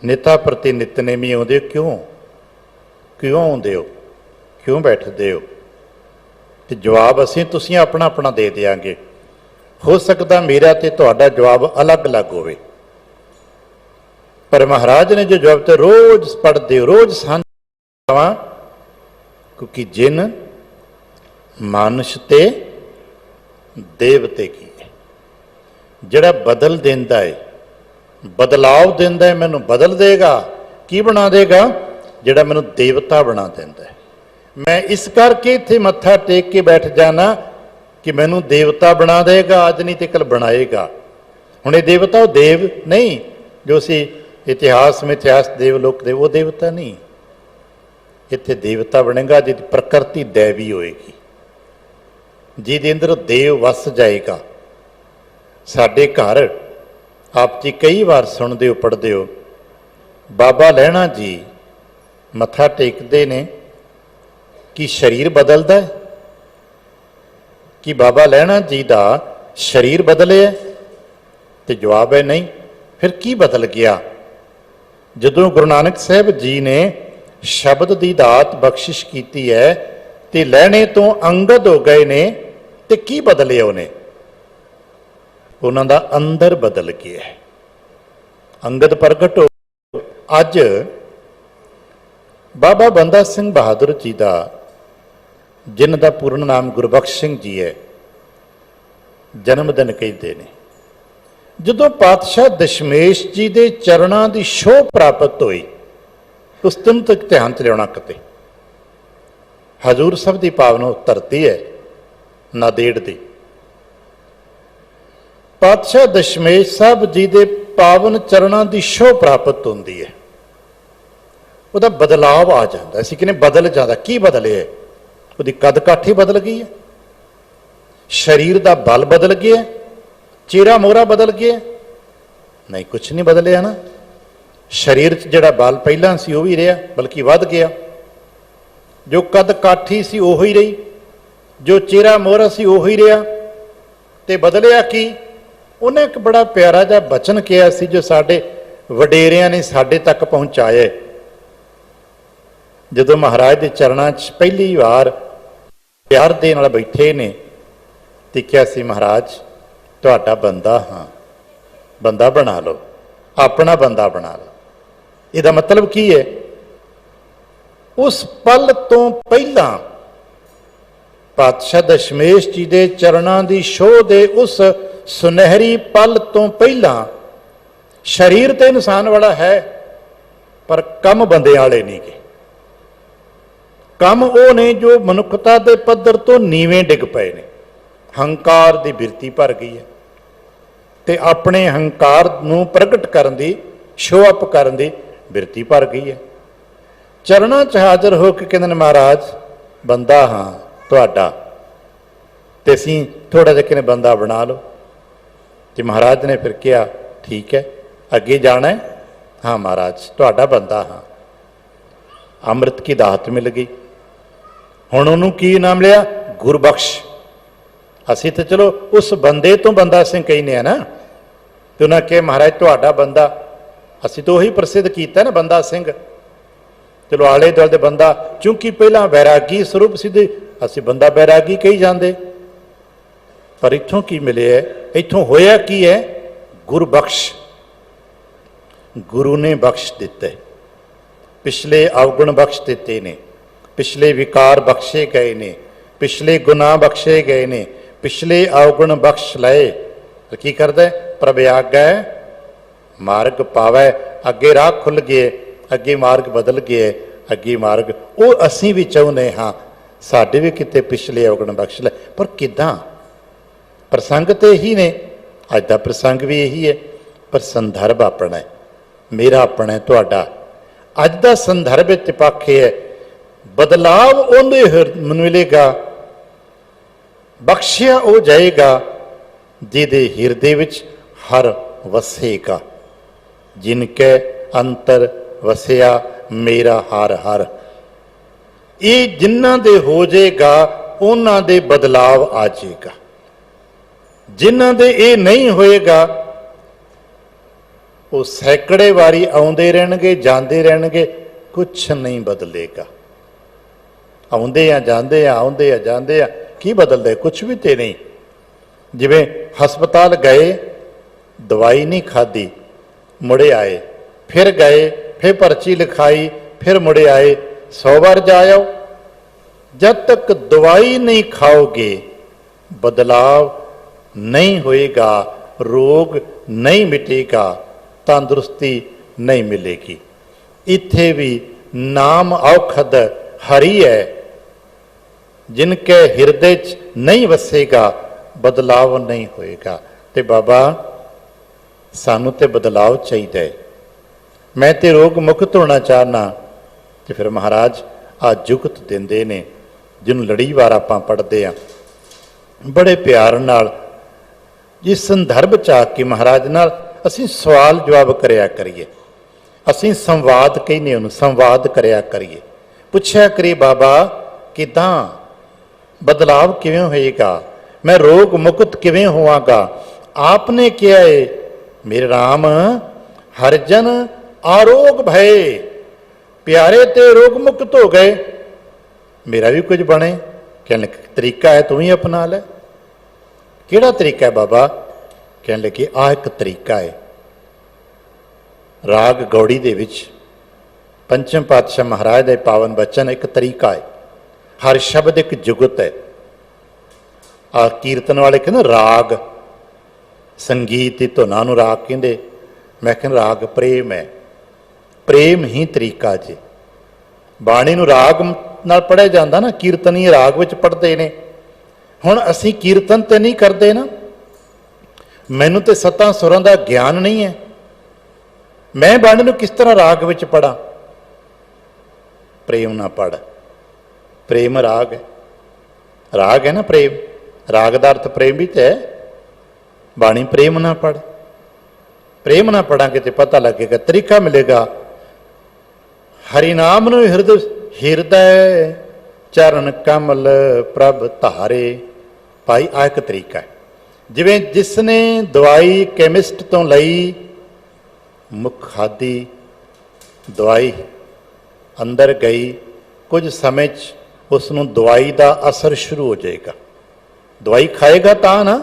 Speaker 1: ਨਿਤਾ ਪ੍ਰਤੀ ਨਿਤਨੇਮੀ ਆਉਂਦੇ, ਕਿਉਂ ਆਉਂਦੇ ਹੋ? ਕਿਉਂ ਬੈਠਦੇ ਹੋ? ਤੇ ਜਵਾਬ ਅਸੀਂ ਤੁਸੀਂ ਆਪਣਾ ਆਪਣਾ ਦੇ ਦਿਆਂਗੇ। ਹੋ ਸਕਦਾ ਮੇਰਾ ਤੇ ਤੁਹਾਡਾ ਜਵਾਬ ਅਲੱਗ-ਅਲੱਗ ਹੋਵੇ, ਪਰ ਮਹਾਰਾਜ ਨੇ ਜੋ ਜਵਾਬ ਤੇ ਰੋਜ਼ ਪੜ੍ਹਦੇ ਹੋ, ਰੋਜ਼ ਸਾਂਝਾ, ਕਿਉਂਕਿ ਜਿਨ ਮਾਨੁਸ਼ ਤੇ ਦੇਵਤੇ ਕੀ ਹੈ। ਜਿਹੜਾ ਬਦਲ ਦਿੰਦਾ ਹੈ, ਬਦਲਾਵ ਦਿੰਦਾ ਹੈ, ਮੈਨੂੰ ਬਦਲ ਦੇਗਾ। ਕੀ ਬਣਾ ਦੇਗਾ? ਜਿਹੜਾ ਮੈਨੂੰ ਦੇਵਤਾ ਬਣਾ ਦਿੰਦਾ ਹੈ। ਮੈਂ ਇਸ ਕਰਕੇ ਇੱਥੇ ਮੱਥਾ ਟੇਕ ਕੇ ਬੈਠ ਜਾਣਾ ਕਿ ਮੈਨੂੰ ਦੇਵਤਾ ਬਣਾ ਦੇਗਾ, ਅੱਜ ਨਹੀਂ ਤੇ ਕੱਲ ਬਣਾਏਗਾ। ਹੁਣ ਇਹ ਦੇਵਤਾ ਉਹ ਦੇਵ ਨਹੀਂ ਜੋ ਸੀ ਇਤਿਹਾਸ ਦੇਵ ਲੋਕ ਦੇ, ਉਹ ਦੇਵਤਾ ਨਹੀਂ। ਇੱਥੇ ਦੇਵਤਾ ਬਣੇਗਾ ਜਿਹਦੀ ਪ੍ਰਕਿਰਤੀ ਦੇਵੀ ਹੋਏਗੀ, ਜਿਹਦੇ ਅੰਦਰ ਦੇਵ ਵਸ ਜਾਏਗਾ। ਸਾਡੇ ਘਰ ਆਪ ਜੀ ਕਈ ਵਾਰ ਸੁਣਦੇ ਹੋ, ਪੜ੍ਹਦੇ ਹੋ, ਬਾਬਾ ਲਹਿਣਾ ਜੀ ਮੱਥਾ ਟੇਕਦੇ ਨੇ ਕਿ ਸਰੀਰ ਬਦਲਦਾ ਹੈ, ਕਿ ਬਾਬਾ ਲਹਿਣਾ ਜੀ ਦਾ ਸਰੀਰ ਬਦਲਿਆ? ਤੇ ਜਵਾਬ ਹੈ ਨਹੀਂ। ਫਿਰ ਕੀ ਬਦਲ ਗਿਆ? ਜਦੋਂ ਗੁਰੂ ਨਾਨਕ ਸਾਹਿਬ ਜੀ ਨੇ ਸ਼ਬਦ ਦੀ ਦਾਤ ਬਖਸ਼ਿਸ਼ ਕੀਤੀ ਹੈ ਤੇ ਲਹਿਣੇ ਤੋਂ ਅੰਗਦ ਹੋ ਗਏ ਨੇ, ਤੇ ਕੀ ਬਦਲਿਆ ਉਹਨੇ? ਉਹਨਾਂ ਦਾ ਅੰਦਰ ਬਦਲ ਗਿਆ ਹੈ। ਅੰਗਦ ਪ੍ਰਗਟ ਹੋ। ਅੱਜ ਬਾਬਾ ਬੰਦਾ ਸਿੰਘ ਬਹਾਦਰ ਜੀ ਦਾ, ਜਿਨ੍ਹਾਂ ਦਾ ਪੂਰਨ ਨਾਮ ਗੁਰਬਖਸ਼ ਸਿੰਘ ਜੀ ਹੈ, ਜਨਮ ਦਿਨ ਕਹਿੰਦੇ ਨੇ। ਜਦੋਂ ਪਾਤਸ਼ਾਹ ਦਸ਼ਮੇਸ਼ ਜੀ ਦੇ ਚਰਨਾਂ ਦੀ ਛੋਹ ਪ੍ਰਾਪਤ ਹੋਈ, ਉਸ ਦਿਨ ਤੱਕ ਧਿਆਨ ਚ ਲਿਆਉਣਾ ਕਿਤੇ। ਹਜ਼ੂਰ ਸਾਹਿਬ ਦੀ ਪਾਵਨ ਧਰਤੀ ਹੈ ਨਾਂਦੇੜ ਦੀ। ਪਾਤਸ਼ਾਹ ਦਸ਼ਮੇਸ਼ ਸਾਹਿਬ ਜੀ ਦੇ ਪਾਵਨ ਚਰਨਾਂ ਦੀ ਛੋਹ ਪ੍ਰਾਪਤ ਹੁੰਦੀ ਹੈ, ਉਹਦਾ ਬਦਲਾਵ ਆ ਜਾਂਦਾ। ਅਸੀਂ ਕਹਿੰਦੇ ਬਦਲ ਜਾਂਦਾ। ਕੀ ਬਦਲਿਆ? ਉਹਦੀ ਕੱਦ ਕਾਠੀ ਬਦਲ ਗਈ ਹੈ, ਸਰੀਰ ਦਾ ਬਲ ਬਦਲ ਗਿਆ, ਚਿਹਰਾ ਮੋਹਰਾ ਬਦਲ ਗਿਆ? ਨਹੀਂ, ਕੁਛ ਨਹੀਂ ਬਦਲਿਆ ਨਾ। ਸਰੀਰ 'ਚ ਜਿਹੜਾ ਬਲ ਪਹਿਲਾਂ ਸੀ ਉਹ ਵੀ ਰਿਹਾ, ਬਲਕਿ ਵੱਧ ਗਿਆ। ਜੋ ਕੱਦ ਕਾਠੀ ਸੀ ਉਹ ਹੀ ਰਹੀ, ਜੋ ਚਿਹਰਾ ਮੋਹਰਾ ਸੀ ਉਹ ਹੀ ਰਿਹਾ। ਤੇ ਬਦਲਿਆ ਕੀ? ਉਹਨੇ ਇੱਕ ਬੜਾ ਪਿਆਰਾ ਜਿਹਾ ਬਚਨ ਕਿਹਾ ਸੀ, ਜੋ ਸਾਡੇ ਵਡੇਰਿਆਂ ਨੇ ਸਾਡੇ ਤੱਕ ਪਹੁੰਚਾਇਆ। ਜਦੋਂ ਮਹਾਰਾਜ ਦੇ ਚਰਨਾਂ 'ਚ ਪਹਿਲੀ ਵਾਰ ਪਿਆਰ ਦੇ ਨਾਲ ਬੈਠੇ ਨੇ ਤੇ ਕਿਹਾ ਸੀ, ਮਹਾਰਾਜ ਤੁਹਾਡਾ ਬੰਦਾ ਹਾਂ, ਬੰਦਾ ਬਣਾ ਲਓ, ਆਪਣਾ ਬੰਦਾ ਬਣਾ ਲਓ। ਇਹਦਾ ਮਤਲਬ ਕੀ ਹੈ? ਉਸ ਪਲ ਤੋਂ ਪਹਿਲਾਂ, ਪਾਤਸ਼ਾਹ ਦਸ਼ਮੇਸ਼ ਜੀ ਦੇ ਚਰਨਾਂ ਦੀ ਛੋਹ ਦੇ ਉਸ ਸੁਨਹਿਰੀ ਪਲ ਤੋਂ ਪਹਿਲਾਂ ਸਰੀਰ ਤੇ ਇਨਸਾਨ ਵਾਲਾ ਹੈ, ਪਰ ਕੰਮ ਬੰਦੇ ਵਾਲੇ ਨਹੀਂ ਗੇ। ਕੰਮ ਉਹ ਨੇ ਜੋ ਮਨੁੱਖਤਾ ਦੇ ਪੱਧਰ ਤੋਂ ਨੀਵੇਂ ਡਿੱਗ ਪਏ ਨੇ। ਹੰਕਾਰ ਦੀ ਬਿਰਤੀ ਭਰ ਗਈ ਹੈ ਤੇ ਆਪਣੇ ਹੰਕਾਰ ਨੂੰ ਪ੍ਰਗਟ ਕਰਨ ਦੀ, ਸ਼ੋਅ ਅਪ ਕਰਨ ਦੀ ਬਿਰਤੀ ਭਰ ਗਈ ਹੈ। ਚਰਨਾਂ 'ਚ ਹਾਜ਼ਰ ਹੋ ਕੇ ਕਹਿੰਦੇ ਨੇ, ਮਹਾਰਾਜ ਬੰਦਾ ਹਾਂ ਤੁਹਾਡਾ, ਤੇ ਅਸੀਂ ਥੋੜਾ ਜਿਹਾ ਕਿਨੇ ਬੰਦਾ ਬਣਾ ਲਓ। ਤੇ ਮਹਾਰਾਜ ਨੇ ਫਿਰ ਕਿਹਾ, ਠੀਕ ਹੈ, ਅੱਗੇ ਜਾਣਾ ਹੈ? ਹਾਂ ਮਹਾਰਾਜ ਤੁਹਾਡਾ ਬੰਦਾ ਹਾਂ। ਅੰਮ੍ਰਿਤ ਕੀ ਦਾਤ ਮਿਲ ਗਈ। ਹੁਣ ਉਹਨੂੰ ਕੀ ਨਾਮ ਲਿਆ? ਗੁਰਬਖਸ਼। ਅਸੀਂ ਤਾਂ ਚਲੋ ਉਸ ਬੰਦੇ ਤੋਂ ਬੰਦਾ ਸਿੰਘ ਕਹਿੰਦੇ ਆ ਨਾ, ਤੇ ਉਹਨਾਂ ਕਿਹਾ ਮਹਾਰਾਜ ਤੁਹਾਡਾ ਬੰਦਾ। ਅਸੀਂ ਤਾਂ ਉਹੀ ਪ੍ਰਸਿੱਧ ਕੀਤਾ ਨਾ ਬੰਦਾ ਸਿੰਘ। ਚਲੋ ਆਲੇ ਦੁਆਲੇ ਦੇ ਬੰਦਾ, ਕਿਉਂਕਿ ਪਹਿਲਾਂ ਵੈਰਾਗੀ ਸਰੂਪ ਸੀ, ਅਸੀਂ ਬੰਦਾ ਵੈਰਾਗੀ ਕਹੀ ਜਾਂਦੇ। ਪਰ ਇੱਥੋਂ ਕੀ ਮਿਲਿਆ? ਇੱਥੋਂ ਹੋਇਆ ਕੀ ਹੈ? ਗੁਰਬਖਸ਼। ਗੁਰੂ ਨੇ ਬਖਸ਼ ਦਿੱਤੇ। ਪਿਛਲੇ ਅਵਗੁਣ ਬਖਸ਼ ਦਿੱਤੇ ਨੇ, ਪਿਛਲੇ ਵਿਕਾਰ ਬਖਸ਼ੇ ਗਏ ਨੇ, ਪਿਛਲੇ ਗੁਨਾਹ ਬਖਸ਼ੇ ਗਏ ਨੇ, ਪਿਛਲੇ ਅਵਗੁਣ ਬਖਸ਼ ਲਏ। ਕੀ ਕਰਦਾ? ਪ੍ਰਭ ਆਗੈ ਮਾਰਗ ਪਾਵੈ। ਅੱਗੇ ਰਾਹ ਖੁੱਲ ਗਏ, ਅੱਗੇ ਮਾਰਗ ਬਦਲ ਗਏ, ਅੱਗੇ ਮਾਰਗ ਉਹ ਅਸੀਂ ਵੀ ਚਾਹੁੰਦੇ ਹਾਂ ਸਾਡੇ ਵੀ ਕਿਤੇ ਪਿਛਲੇ ਅਵਗੁਣ ਬਖਸ਼ ਲੈ। ਪਰ ਕਿੱਦਾਂ? ਪ੍ਰਸੰਗ ਤੇ ਇਹੀ ਨੇ, ਅੱਜ ਦਾ ਪ੍ਰਸੰਗ ਵੀ ਇਹੀ ਹੈ, ਪਰ ਸੰਦਰਭ ਆਪਣਾ ਹੈ, ਮੇਰਾ ਆਪਣਾ ਹੈ, ਤੁਹਾਡਾ। ਅੱਜ ਦਾ ਸੰਦਰਭ ਵਿੱਚ ਪੱਖ ਹੈ, ਬਦਲਾਵ ਉਹਦੇ ਮਨ ਮਿਲੇਗਾ, ਬਖਸ਼ਿਆ ਉਹ ਜਾਏਗਾ ਜਿਹਦੇ ਹਿਰਦੇ ਵਿੱਚ ਹਰ ਵਸੇਗਾ। ਜਿਨ ਕੈ ਅੰਤਰ ਵਸਿਆ ਮੇਰਾ ਹਰ ਹਰ। ਇਹ ਜਿਨ੍ਹਾਂ ਦੇ ਹੋ ਜਾਏਗਾ ਉਹਨਾਂ ਦੇ ਬਦਲਾਵ ਆ ਜਾਏਗਾ। ਜਿਨ੍ਹਾਂ ਦੇ ਇਹ ਨਹੀਂ ਹੋਏਗਾ ਉਹ ਸੈਂਕੜੇ ਵਾਰੀ ਆਉਂਦੇ ਰਹਿਣਗੇ, ਜਾਂਦੇ ਰਹਿਣਗੇ, ਕੁਛ ਨਹੀਂ ਬਦਲੇਗਾ। ਆਉਂਦੇ ਆ ਜਾਂਦੇ ਆ, ਆਉਂਦੇ ਆ ਜਾਂਦੇ ਆ, ਕੀ ਬਦਲਦਾ? ਕੁਛ ਵੀ ਤੇ ਨਹੀਂ। ਜਿਵੇਂ ਹਸਪਤਾਲ ਗਏ, ਦਵਾਈ ਨਹੀਂ ਖਾਧੀ, ਮੁੜੇ ਆਏ, ਫਿਰ ਗਏ, ਫਿਰ ਪਰਚੀ ਲਿਖਾਈ, ਫਿਰ ਮੁੜੇ ਆਏ, 100 ਵਾਰ ਜਾ ਆਓ। ਜਦ ਤੱਕ ਦਵਾਈ ਨਹੀਂ ਖਾਓਗੇ ਬਦਲਾਵ ਨਹੀਂ ਹੋਏਗਾ, ਰੋਗ ਨਹੀਂ ਮਿਟੇਗਾ, ਤੰਦਰੁਸਤੀ ਨਹੀਂ ਮਿਲੇਗੀ। ਇੱਥੇ ਵੀ ਨਾਮ ਔਖਦ ਹਰੀ ਹੈ, ਜਿਨ ਕੇ ਹਿਰਦੇ 'ਚ ਨਹੀਂ ਵਸੇਗਾ ਬਦਲਾਵ ਨਹੀਂ ਹੋਏਗਾ। ਤੇ ਬਾਬਾ ਸਾਨੂੰ ਤੇ ਬਦਲਾਵ ਚਾਹੀਦਾ ਹੈ। ਮੈਂ ਤੇ ਰੋਗ ਮੁਕਤ ਹੋਣਾ ਚਾਹਨਾ। ਤੇ ਫਿਰ ਮਹਾਰਾਜ ਆ ਜੁਗਤ ਦਿੰਦੇ ਨੇ, ਜਿਹਨੂੰ ਲੜੀਵਾਰ ਆਪਾਂ ਪੜ੍ਹਦੇ ਹਾਂ ਬੜੇ ਪਿਆਰ ਨਾਲ। ਜਿਸ ਸੰਦਰਭ 'ਚ ਆ ਕੇ ਮਹਾਰਾਜ ਨਾਲ ਅਸੀਂ ਸਵਾਲ ਜਵਾਬ ਕਰਿਆ ਕਰੀਏ। ਅਸੀਂ ਸੰਵਾਦ ਕਹਿੰਦੇ ਉਹਨੂੰ, ਸੰਵਾਦ ਕਰਿਆ ਕਰੀਏ, ਪੁੱਛਿਆ ਕਰੀਏ ਬਾਬਾ ਕਿਦਾਂ ਬਦਲਾਵ ਕਿਵੇਂ ਹੋਏਗਾ, मैं रोग मुक्त किवें होवांगा। आपने किया है मेरे राम हरजन आरोग भय, प्यारे ते रोग मुक्त हो गए, मेरा भी कुछ बने। कहने लगे तरीका है तू ही अपना ले। किहड़ा तरीका है बाबा? कहने लगे आ एक तरीका है, राग गौड़ी दे विच पंचम पातशाह महाराज दे पावन बचन एक तरीका है, हर शब्द एक जुगत है। आ कीर्तन वाले कहते राग संगीत की धुना नूं राग कहते, मैं कहना राग प्रेम है, प्रेम ही तरीका जे। बाणी नूं राग नाल पढ़िया जाता ना, कीर्तन ही राग विच पढ़ते ने। हुण असीं कीर्तन ते नहीं करते ना, मैनूं ते सत्तां सुरां दा ज्ञान नहीं है, मैं बाणी नूं किस तरह राग विच पढ़ां? प्रेम ना पढ़, प्रेम राग है, राग है ना प्रेम, राग का अर्थ प्रेम भी तो है। बाणी प्रेम ना पढ़, प्रेम ना पढ़ांगे तो पता लगेगा, तरीका मिलेगा। हरिनाम नूं हिरदय चरण कमल प्रभ धारे। भाई आ एक तरीका है, जिवें जिसने दवाई कैमिस्ट तो लई, मुख खाधी दवाई अंदर गई, कुछ समय उसनूं दवाई का असर शुरू हो जाएगा। दवाई खाएगा ता ना,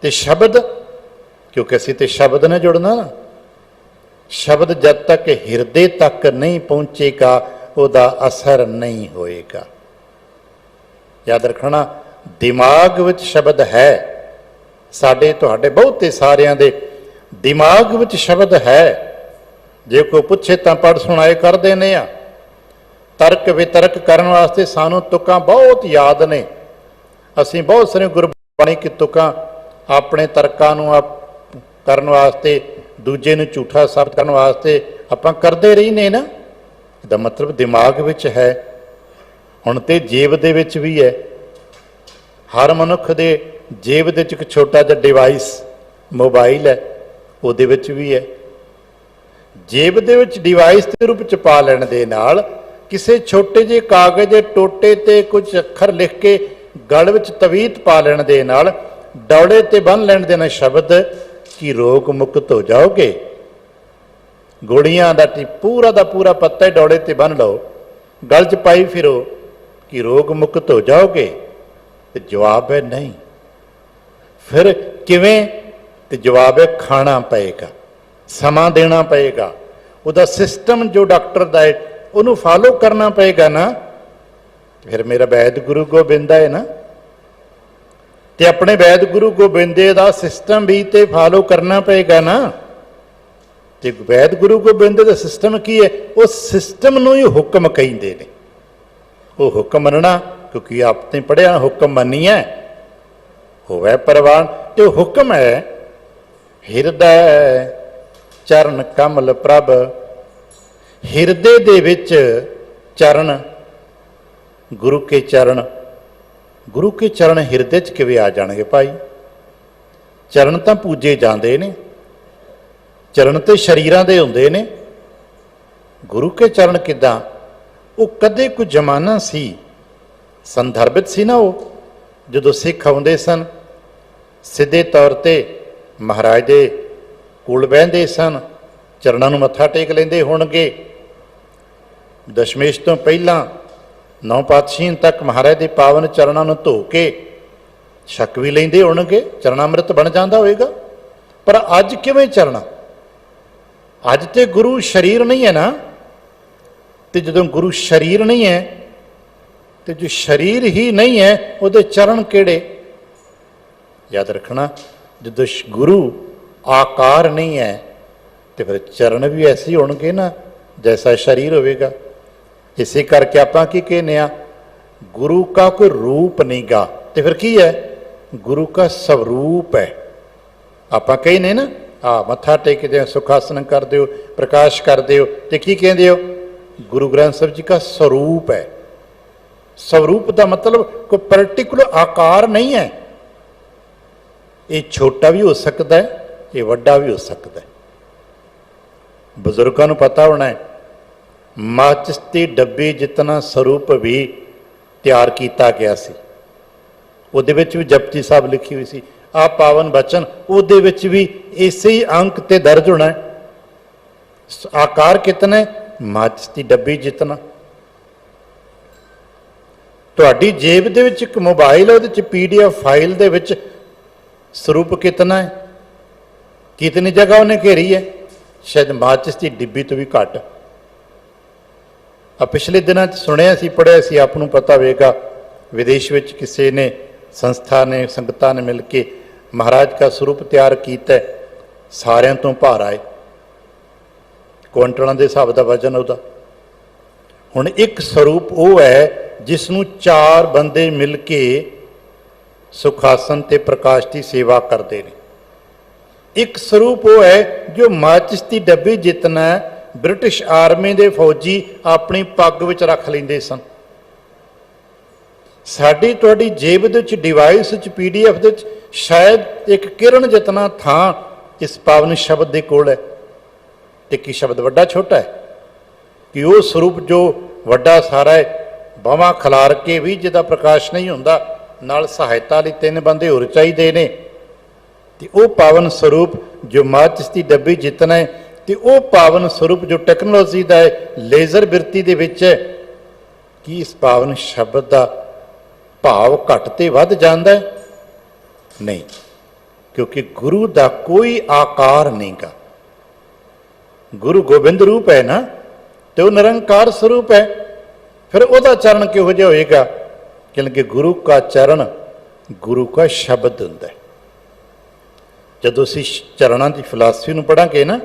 Speaker 1: ते शब्द, क्योंकि असीं ते शब्द ने जुड़ना ना, शब्द जब तक हिरदे तक नहीं पहुंचेगा उहदा असर नहीं होएगा। याद रखना, दिमाग विच शब्द है, साडे तुहाडे बहुते सारियां दे दिमाग विच शब्द है। जे कोई पुछे तां पढ़ सुनाए कर देने आ। तर्क वितर्क करन वास्ते सानूं तुकां बहुत याद ने। असीं बहुत सारे गुरबाणी की तुकां अपने तर्कां नूं करन वास्ते, दूजे नूं झूठा साबित करन वास्ते आपां करदे रहिने ना। इहदा मतलब दिमाग विच है। हुण ते जेब दे विच भी है, हर मनुख दे जेब दे विच एक छोटा जिहा डिवाइस मोबाइल है, उहदे विच भी है। जेब दे विच डिवाइस के रूप च पा लैण दे नाल किसी छोटे जे कागज़ टोटे ते कुछ अखर लिख के गल विच तवीत पा लैण दे नाल, दौड़े ते बन लैण दे नाल शब्द कि रोग मुक्त हो जाओगे। गोलियां दा पूरा दा पूरा पत्ता ही दौड़े ते बन लो, गल च पाई फिरो कि रोग मुक्त हो जाओगे। ते जवाब है नहीं। फिर किवें? ते जवाब है खाना पएगा, समा देना पएगा, उहदा सिस्टम जो डॉक्टर दा है उन्होंने फॉलो करना पएगा ना। फिर मेरा वैद गुरु गोबिंद है ना, ते अपने वैद गुरु गोबिंदे दा सिस्टम भी ते फॉलो करना पएगा ना। ते वैद गुरु गोबिंद दा सिस्टम की है? उस सिस्टम नूं ही हुक्म कहिंदे ने। वो हुक्म मनना, क्योंकि आपने पढ़िया हुक्म मन्निया होवे परवान। तो हुक्म है हिरदय चरण कमल प्रभ। हिरदे दे विच चरण, गुरु के चरण, गुरु के चरण हिरदे च किवें आ जाणगे भाई? चरण तां पूजे जांदे ने, चरण ते शरीरां दे हुंदे ने, गुरु के चरण किदां? वो कदे कोई जमाना सी, संदर्भित सी ना, वो जदों सिख आउंदे सन सीधे तौर ते महाराज दे कोल बहिंदे सन, चरणां नूं मत्था टेक लैंदे होणगे। दशमेश तो पहला 9 पातशाही तक महाराज के पावन चरणों में धो के छक भी लेंदे होणगे, चरणामृत बन जाता होएगा। पर अज किवें चलना? अज तो गुरु शरीर नहीं है ना, तो जो गुरु शरीर नहीं है, तो जो शरीर ही नहीं है उहदे चरण केड़े? याद रखना, जो गुरु आकार नहीं है तो फिर चरण भी ऐसे ही होणगे ना जैसा शरीर होवेगा। इसे करके आप की कहने आ, गुरु का कोई रूप नहीं गा, तो फिर की है? गुरु का स्वरूप है। आप कहने ना मत्था टेकदे सुखासन कर दो, प्रकाश कर दो, तो की कहते हो? गुरु ग्रंथ साहिब जी का स्वरूप है। स्वरूप का मतलब कोई पर्टिकुलर आकार नहीं है। ये छोटा भी हो सकता है, ये वड्डा भी हो सकता है। ਬਜ਼ੁਰਗਾਂ ਨੂੰ ਪਤਾ ਹੋਣਾ ਹੈ, ਮਾਚਿਸ ਦੀ ਡੱਬੀ ਜਿਤਨਾ ਸਰੂਪ ਵੀ ਤਿਆਰ ਕੀਤਾ ਗਿਆ ਸੀ, ਉਹਦੇ ਵਿੱਚ ਵੀ ਜਪਜੀ ਸਾਹਿਬ ਲਿਖੀ ਹੋਈ ਸੀ। ਆ ਪਾਵਨ ਬਚਨ ਉਹਦੇ ਵਿੱਚ ਵੀ ਇਸੇ ਹੀ ਅੰਕ ਤੇ ਦਰਜ ਹੋਣਾ ਹੈ। ਆਕਾਰ ਕਿਤਨਾ ਹੈ? ਮਾਚਿਸ ਦੀ ਡੱਬੀ ਜਿਤਨਾ। ਤੁਹਾਡੀ ਜੇਬ ਦੇ ਵਿੱਚ ਇੱਕ ਮੋਬਾਈਲ ਹੈ, ਉਹਦੇ ਚ PDF ਫਾਈਲ ਦੇ ਵਿੱਚ ਸਰੂਪ ਕਿਤਨਾ ਹੈ? ਕਿਤਨੀ ਜਗ੍ਹਾ ਉਹਨੇ ਘੇਰੀ ਹੈ? ਸ਼ਾਇਦ ਮਾਚਿਸ ਦੀ ਡਿੱਬੀ ਤੋਂ ਵੀ ਘੱਟ। ਆ ਪਿਛਲੇ ਦਿਨਾਂ 'ਚ ਸੁਣਿਆ ਸੀ, ਪੜ੍ਹਿਆ ਸੀ, ਆਪ ਨੂੰ ਪਤਾ ਹੋਵੇਗਾ, ਵਿਦੇਸ਼ ਵਿੱਚ ਕਿਸੇ ਨੇ, ਸੰਸਥਾ ਨੇ, ਸੰਗਤਾਂ ਨੇ ਮਿਲ ਕੇ ਮਹਾਰਾਜ ਦਾ ਸਰੂਪ ਤਿਆਰ ਕੀਤਾ, ਸਾਰਿਆਂ ਤੋਂ ਭਾਰ ਆਏ, ਕੁਆਂਟਲਾਂ ਦੇ ਹਿਸਾਬ ਦਾ ਵਜ਼ਨ ਉਹਦਾ। ਹੁਣ ਇੱਕ ਸਰੂਪ ਉਹ ਹੈ ਜਿਸ ਨੂੰ 4 ਬੰਦੇ ਮਿਲ ਕੇ ਸੁਖਾਸਨ ਤੇ ਪ੍ਰਕਾਸ਼ ਦੀ ਸੇਵਾ ਕਰਦੇ ਨੇ। ਇੱਕ ਸਰੂਪ ਉਹ ਹੈ ਜੋ ਮਾਚਿਸ ਦੀ ਡੱਬੀ ਜਿਤਨਾ ਬ੍ਰਿਟਿਸ਼ ਆਰਮੀ ਦੇ ਫੌਜੀ ਆਪਣੀ ਪੱਗ ਵਿੱਚ ਰੱਖ ਲੈਂਦੇ ਸਨ। ਸਾਡੀ ਤੁਹਾਡੀ ਜੇਬ ਦੇ ਵਿੱਚ, ਡਿਵਾਈਸ ਵਿੱਚ, PDF ਦੇ ਵਿੱਚ ਸ਼ਾਇਦ ਇੱਕ ਕਿਰਨ ਜਿਤਨਾ ਥਾਂ ਇਸ ਪਾਵਨ ਸ਼ਬਦ ਦੇ ਕੋਲ ਹੈ। ਤੇ ਕੀ ਸ਼ਬਦ ਵੱਡਾ ਛੋਟਾ ਹੈ? ਕਿ ਉਹ ਸਰੂਪ ਜੋ ਵੱਡਾ ਸਾਰਾ ਹੈ, ਬਾਹਾਂ ਖਿਲਾਰ ਕੇ ਵੀ ਜਿਹਦਾ ਪ੍ਰਕਾਸ਼ ਨਹੀਂ ਹੁੰਦਾ, ਨਾਲ ਸਹਾਇਤਾ ਲਈ 3 ਬੰਦੇ ਹੋਰ ਚਾਹੀਦੇ ਨੇ। ਤੇ ਉਹ ਪਾਵਨ ਸਰੂਪ ਜੋ ਮਾਚਿਸ ਦੀ ਡੱਬੀ ਜਿਤਨਾ ਹੈ, ਤੇ ਉਹ ਪਾਵਨ ਸਰੂਪ ਜੋ ਟੈਕਨੋਲੋਜੀ ਦਾ ਹੈ, ਲੇਜ਼ਰ ਬਿਰਤੀ ਦੇ ਵਿੱਚ ਹੈ, ਕੀ ਇਸ ਪਾਵਨ ਸ਼ਬਦ ਦਾ ਭਾਵ ਘੱਟ ਤੇ ਵੱਧ ਜਾਂਦਾ ਹੈ? ਨਹੀਂ, ਕਿਉਂਕਿ ਗੁਰੂ ਦਾ ਕੋਈ ਆਕਾਰ ਨਹੀਂ ਗਾ। ਗੁਰੂ ਗੋਬਿੰਦ ਰੂਪ ਹੈ ਨਾ, ਤੇ ਉਹ ਨਿਰੰਕਾਰ ਸਰੂਪ ਹੈ। ਫਿਰ ਉਹਦਾ ਚਰਨ ਕਿਹੋ ਜਿਹਾ ਹੋਏਗਾ? ਕਿਉਂਕਿ ਗੁਰੂ ਕਾ ਚਰਨ ਗੁਰੂ ਕਾ ਸ਼ਬਦ ਹੁੰਦਾ ਹੈ। ਜਦੋਂ ਅਸੀਂ ਚਰਨਾਂ ਦੀ ਫਿਲਾਸਫੀ ਨੂੰ ਪੜ੍ਹਾਂਗੇ ਨਾ,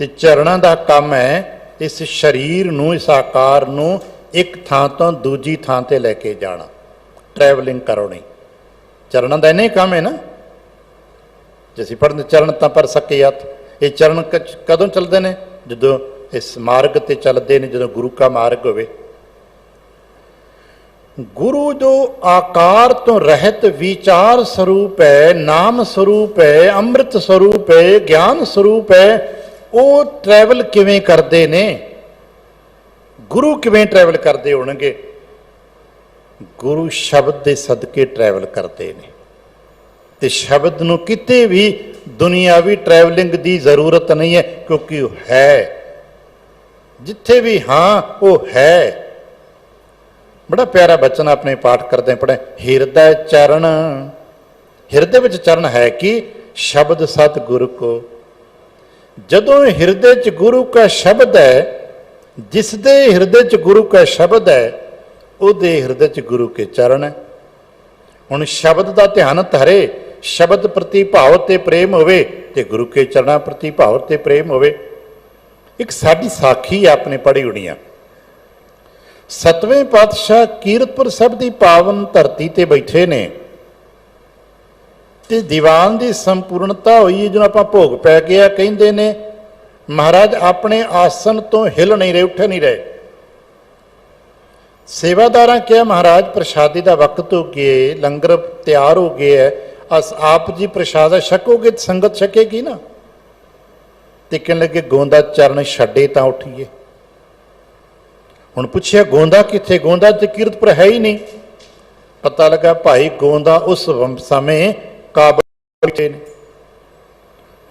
Speaker 1: ਤੇ ਚਰਨਾਂ ਦਾ ਕੰਮ ਹੈ ਇਸ ਸਰੀਰ ਨੂੰ, ਇਸ ਆਕਾਰ ਨੂੰ ਇੱਕ ਥਾਂ ਤੋਂ ਦੂਜੀ ਥਾਂ ਤੇ ਲੈ ਕੇ ਜਾਣਾ, ਟਰੈਵਲਿੰਗ ਕਰਾਉਣੀ। ਚਰਨਾਂ ਦਾ ਇੰਨਾ ਕੰਮ ਹੈ ਨਾ। ਜੇ ਅਸੀਂ ਪੜ੍ਹਦੇ ਚਰਨ ਤਾਂ ਪਰ ਸਕੇ ਹੱਥ, ਇਹ ਚਰਨ ਕਦੋਂ ਚੱਲਦੇ ਨੇ? ਜਦੋਂ ਇਸ ਮਾਰਗ ਤੇ ਚੱਲਦੇ ਨੇ, ਜਦੋਂ ਗੁਰੂ ਕਾ ਮਾਰਗ ਹੋਵੇ। ਗੁਰੂ ਜੋ ਆਕਾਰ ਤੋਂ ਰਹਿਤ ਵਿਚਾਰ ਸਰੂਪ ਹੈ, ਨਾਮ ਸਰੂਪ ਹੈ, ਅੰਮ੍ਰਿਤ ਸਰੂਪ ਹੈ, ਗਿਆਨ ਸਰੂਪ ਹੈ, ਉਹ ਟਰੈਵਲ ਕਿਵੇਂ ਕਰਦੇ ਨੇ? ਗੁਰੂ ਕਿਵੇਂ ਟਰੈਵਲ ਕਰਦੇ ਹੋਣਗੇ? ਗੁਰੂ ਸ਼ਬਦ ਦੇ ਸਦਕੇ ਟਰੈਵਲ ਕਰਦੇ ਨੇ। ਤੇ ਸ਼ਬਦ ਨੂੰ ਕਿਤੇ ਵੀ ਦੁਨੀਆਵੀ ਟਰੈਵਲਿੰਗ ਦੀ ਜ਼ਰੂਰਤ ਨਹੀਂ ਹੈ, ਕਿਉਂਕਿ ਉਹ ਹੈ। ਜਿੱਥੇ ਵੀ ਹਾਂ ਉਹ ਹੈ। ਬੜਾ ਪਿਆਰਾ ਬਚਨ ਆਪਣੇ ਪਾਠ ਕਰਦੇ ਪੜ੍ਹੇ, ਹਿਰਦੈ ਚਰਨ। ਹਿਰਦੇ ਵਿੱਚ ਚਰਨ ਹੈ ਕਿ ਸ਼ਬਦ ਸਤ ਗੁਰੂ ਕੋ। ਜਦੋਂ ਹਿਰਦੇ 'ਚ ਗੁਰੂ ਕਾ ਸ਼ਬਦ ਹੈ, ਜਿਸ ਦੇ ਹਿਰਦੇ 'ਚ ਗੁਰੂ ਕਾ ਸ਼ਬਦ ਹੈ, ਉਹਦੇ ਹਿਰਦੇ 'ਚ ਗੁਰੂ ਕੇ ਚਰਨ ਹੈ। ਹੁਣ ਸ਼ਬਦ ਦਾ ਧਿਆਨ ਧਰੇ, ਸ਼ਬਦ ਪ੍ਰਤੀ ਭਾਵ ਤੇ ਪ੍ਰੇਮ ਹੋਵੇ, ਤੇ ਗੁਰੂ ਕੇ ਚਰਨਾਂ ਪ੍ਰਤੀ ਭਾਵ ਤੇ ਪ੍ਰੇਮ ਹੋਵੇ। ਇੱਕ ਸਾਡੀ ਸਾਖੀ ਆਪਣੇ ਪੜ੍ਹੀ ਹੋਣੀ ਆ। 7ਵੇਂ ਪਾਤਸ਼ਾਹ ਕੀਰਤਪੁਰ ਸਾਹਿਬ ਦੀ ਪਾਵਨ ਧਰਤੀ ਤੇ ਬੈਠੇ ਨੇ, ਤੇ ਦੀਵਾਨ ਦੀ ਸੰਪੂਰਨਤਾ ਹੋਈ, ਜਿਹਨੂੰ ਆਪਾਂ ਭੋਗ ਪੈ ਗਿਆ ਕਹਿੰਦੇ ਨੇ। ਮਹਾਰਾਜ ਆਪਣੇ ਆਸਨ ਤੋਂ ਹਿਲ ਨਹੀਂ ਰਹੇ, ਉੱਠ ਨਹੀਂ ਰਹੇ। ਸੇਵਾਦਾਰਾਂ ਕਿਹਾ, ਮਹਾਰਾਜ ਪ੍ਰਸ਼ਾਦੀ ਦਾ ਵਕਤ ਹੋ ਗਿਆ, ਲੰਗਰ ਤਿਆਰ ਹੋ ਗਿਆ ਹੈ, ਆਪ ਜੀ ਪ੍ਰਸ਼ਾਦਾ ਛਕੋਗੇ, ਸੰਗਤ ਛਕੇਗੀ ਨਾ। ਤੇ ਕਹਿਣ ਲੱਗੇ, ਗੋਂਦਾ ਚਰਨ ਛੱਡੇ ਤਾਂ ਉੱਠੀਏ। ਹੁਣ ਪੁੱਛਿਆ, ਗੋਂਦਾ ਕਿੱਥੇ? ਗੋਂਦਾ ਤੇ ਕੀਰਤਪੁਰ ਹੈ ਹੀ ਨਹੀਂ। ਪਤਾ ਲੱਗਾ ਭਾਈ ਗੋਂਦਾ ਉਸ ਸਮੇਂ ਕਾਬਲ ਬੈਠੇ ਨੇ।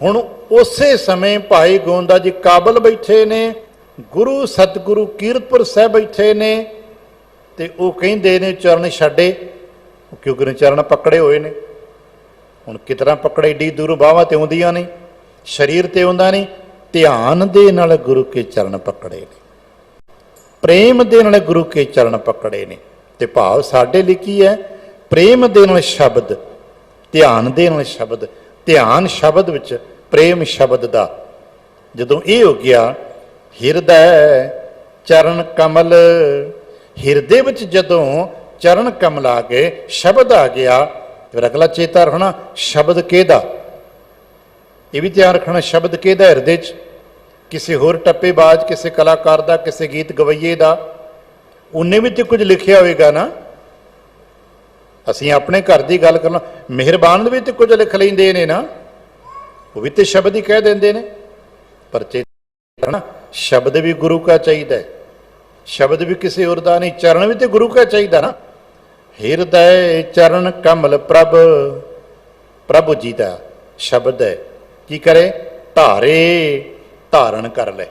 Speaker 1: ਹੁਣ ਉਸੇ ਸਮੇਂ ਭਾਈ ਗੋਂਦਾ ਜੀ ਕਾਬਲ ਬੈਠੇ ਨੇ, ਗੁਰੂ ਸਤਿਗੁਰੂ ਕੀਰਤਪੁਰ ਸਾਹਿਬ ਬੈਠੇ ਨੇ, ਤੇ ਉਹ ਕਹਿੰਦੇ ਨੇ ਚਰਨ ਛੱਡੇ, ਕਿਉਂਕਿ ਚਰਨ ਪਕੜੇ ਹੋਏ ਨੇ। ਹੁਣ ਕਿਤਨਾ ਪਕੜੇ? ਏਡੀ ਦੂਰੋਂ ਬਾਹਾਂ ਤੇ ਆਉਂਦੀਆਂ ਨਹੀਂ, ਸਰੀਰ ਤੇ ਆਉਂਦਾ ਨਹੀਂ। ਧਿਆਨ ਦੇ ਨਾਲ ਗੁਰੂ ਕੇ ਚਰਨ ਪਕੜੇ ਨੇ, ਪ੍ਰੇਮ ਦੇ ਨਾਲ ਗੁਰੂ ਕੇ ਚਰਨ ਪਕੜੇ ਨੇ। ਤੇ ਭਾਵ ਸਾਡੇ ਲਈ ਕੀ ਹੈ? ਪ੍ਰੇਮ ਦੇ ਨਾਲ ਸ਼ਬਦ, ਧਿਆਨ ਦੇ ਨਾਲ ਸ਼ਬਦ, ਧਿਆਨ ਸ਼ਬਦ ਵਿੱਚ, ਪ੍ਰੇਮ ਸ਼ਬਦ ਦਾ। ਜਦੋਂ ਇਹ ਹੋ ਗਿਆ, ਹਿਰਦੈ ਚਰਨ ਕਮਲ, ਹਿਰਦੇ ਵਿੱਚ ਜਦੋਂ ਚਰਨ ਕਮਲ ਆ ਗਏ, ਸ਼ਬਦ ਆ ਗਿਆ, ਫਿਰ ਅਗਲਾ ਚੇਤਾ ਰੱਖਣਾ ਸ਼ਬਦ ਕਿਹਦਾ। ਇਹ ਵੀ ਧਿਆਨ ਰੱਖਣਾ ਸ਼ਬਦ ਕਿਹਦਾ ਹਿਰਦੇ 'ਚ। ਕਿਸੇ ਹੋਰ ਟੱਪੇਬਾਜ਼, ਕਿਸੇ ਕਲਾਕਾਰ ਦਾ, ਕਿਸੇ ਗੀਤ ਗਵਈਏ ਦਾ, ਉਹਨੇ ਵੀ ਤੇ ਕੁਝ ਲਿਖਿਆ ਹੋਵੇਗਾ ਨਾ। ਅਸੀਂ ਆਪਣੇ ਘਰ ਦੀ ਗੱਲ ਕਰਨਾ, ਮਿਹਰਬਾਨ ਵੀ ਤੇ ਕੁਝ ਲਿਖ ਲੈਂਦੇ ਨੇ ਨਾ, ਉਹ ਵੀ ਤੇ ਸ਼ਬਦ ਹੀ ਕਹਿ ਦਿੰਦੇ ਨੇ। ਪਰ ना शब्द भी गुरु का चाहिए, शब्द भी किसी और का नहीं, चरण भी तो गुरु का चाहिए ना। हिरदय चरण कमल प्रभ, प्रभु जी का शब्द है, की करे धारे धारण कर ले।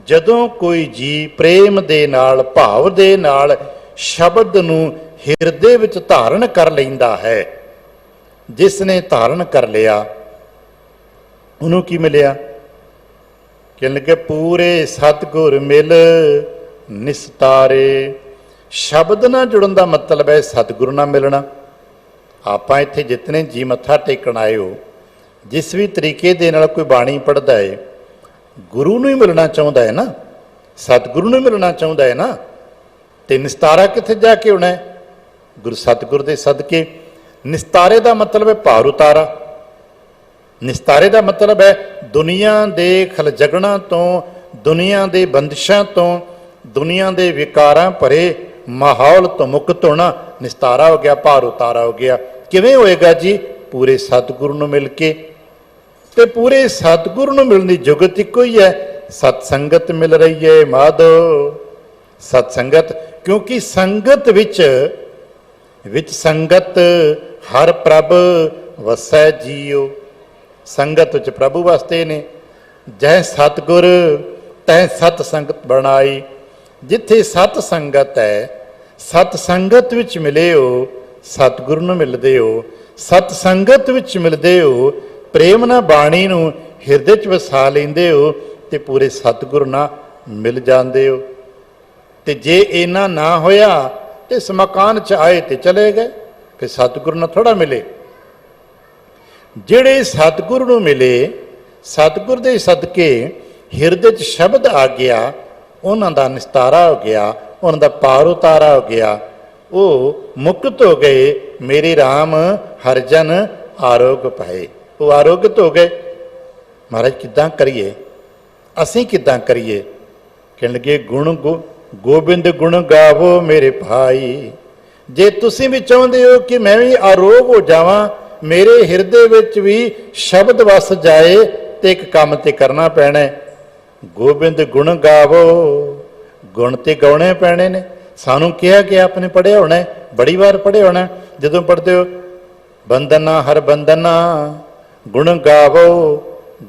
Speaker 1: जदों कोई जी प्रेम दे नाल भाव दे नाल शब्द नूं हिरदे विच धारण कर लैंदा है, जिसने धारण कर लिया उन्होंने की मिलिया? कहने लगे पूरे सतगुर मिल निस्तारे। शब्द ना जुड़न का मतलब है सतगुरु ना मिलना। आप इत्थे जितने जी मत्था टेकण आए हो, जिस भी तरीके दे नाल कोई बाणी पढ़ता है, गुरु नूं ही मिलना चाहुंदा है ना, सतगुरु नूं मिलना चाहुंदा है ना। ते निस्तारा कित्थे जाके होना है? गुरु सतगुरु दे सदके। निस्तारे का मतलब है भार उतारा। निस्तारे का मतलब है दुनिया दे खलजगणा तो, दुनिया दे बंदिशां तो, दुनिया दे विकारां भरे माहौल तो मुक्त होना। निस्तारा हो गया, भार उतारा हो गया। किवें होएगा जी? पूरे सतगुरु नूं मिल के। ते पूरे सतगुरु नूं मिलण दी जुगत इक्को ही है, सतसंगत मिल रही है माधो। सतसंगत, क्योंकि संगत विच संगत हर प्रभ वसै जियो। संगत विच प्रभु वास्ते ने। जह सतगुर तह सत संगत बनाई। जिथे सत संगत है, सतसंगत विच मिले हो, सतगुरु नूं मिलदे हो। सतसंगत विच मिलदे हो, प्रेम ना बाणी नूं हिरदे च वसा लैंदे हो, ते पूरे सतगुरु नाल मिल जांदे हो। ते जे इना ना होया ते इस मकान च आए ते चले गए, फिर सतगुरु नाल थोड़ा मिले। ਜਿਹੜੇ सतगुरु ਨੂੰ मिले, सतगुरु ਦੇ सदके हिरदे च शब्द आ गया, उन्हों का निस्तारा हो गया, उन्हों का पार उतारा हो गया, वो मुक्त हो गए। मेरे राम हरजन आरोग्य पाए, वो आरोग्यत हो गए। महाराज किदां करिए, असीं किदां करिए? कहने लगे गुण गोबिंद गुण गावो मेरे भाई। जे तुसीं भी चाहुंदे हो कि मैं भी आरोग हो जावां, मेरे हिरदे विच भी शब्द वस जाए, तो एक काम ते करना पैना है। गोबिंद गुण गावो, गुण ते गाने पैने ने। सानू कहा कि आपने पढ़िया होना है, बड़ी बार पढ़िया होना है। जदों पढ़ते हो बंदना हर बंदना गुण गावो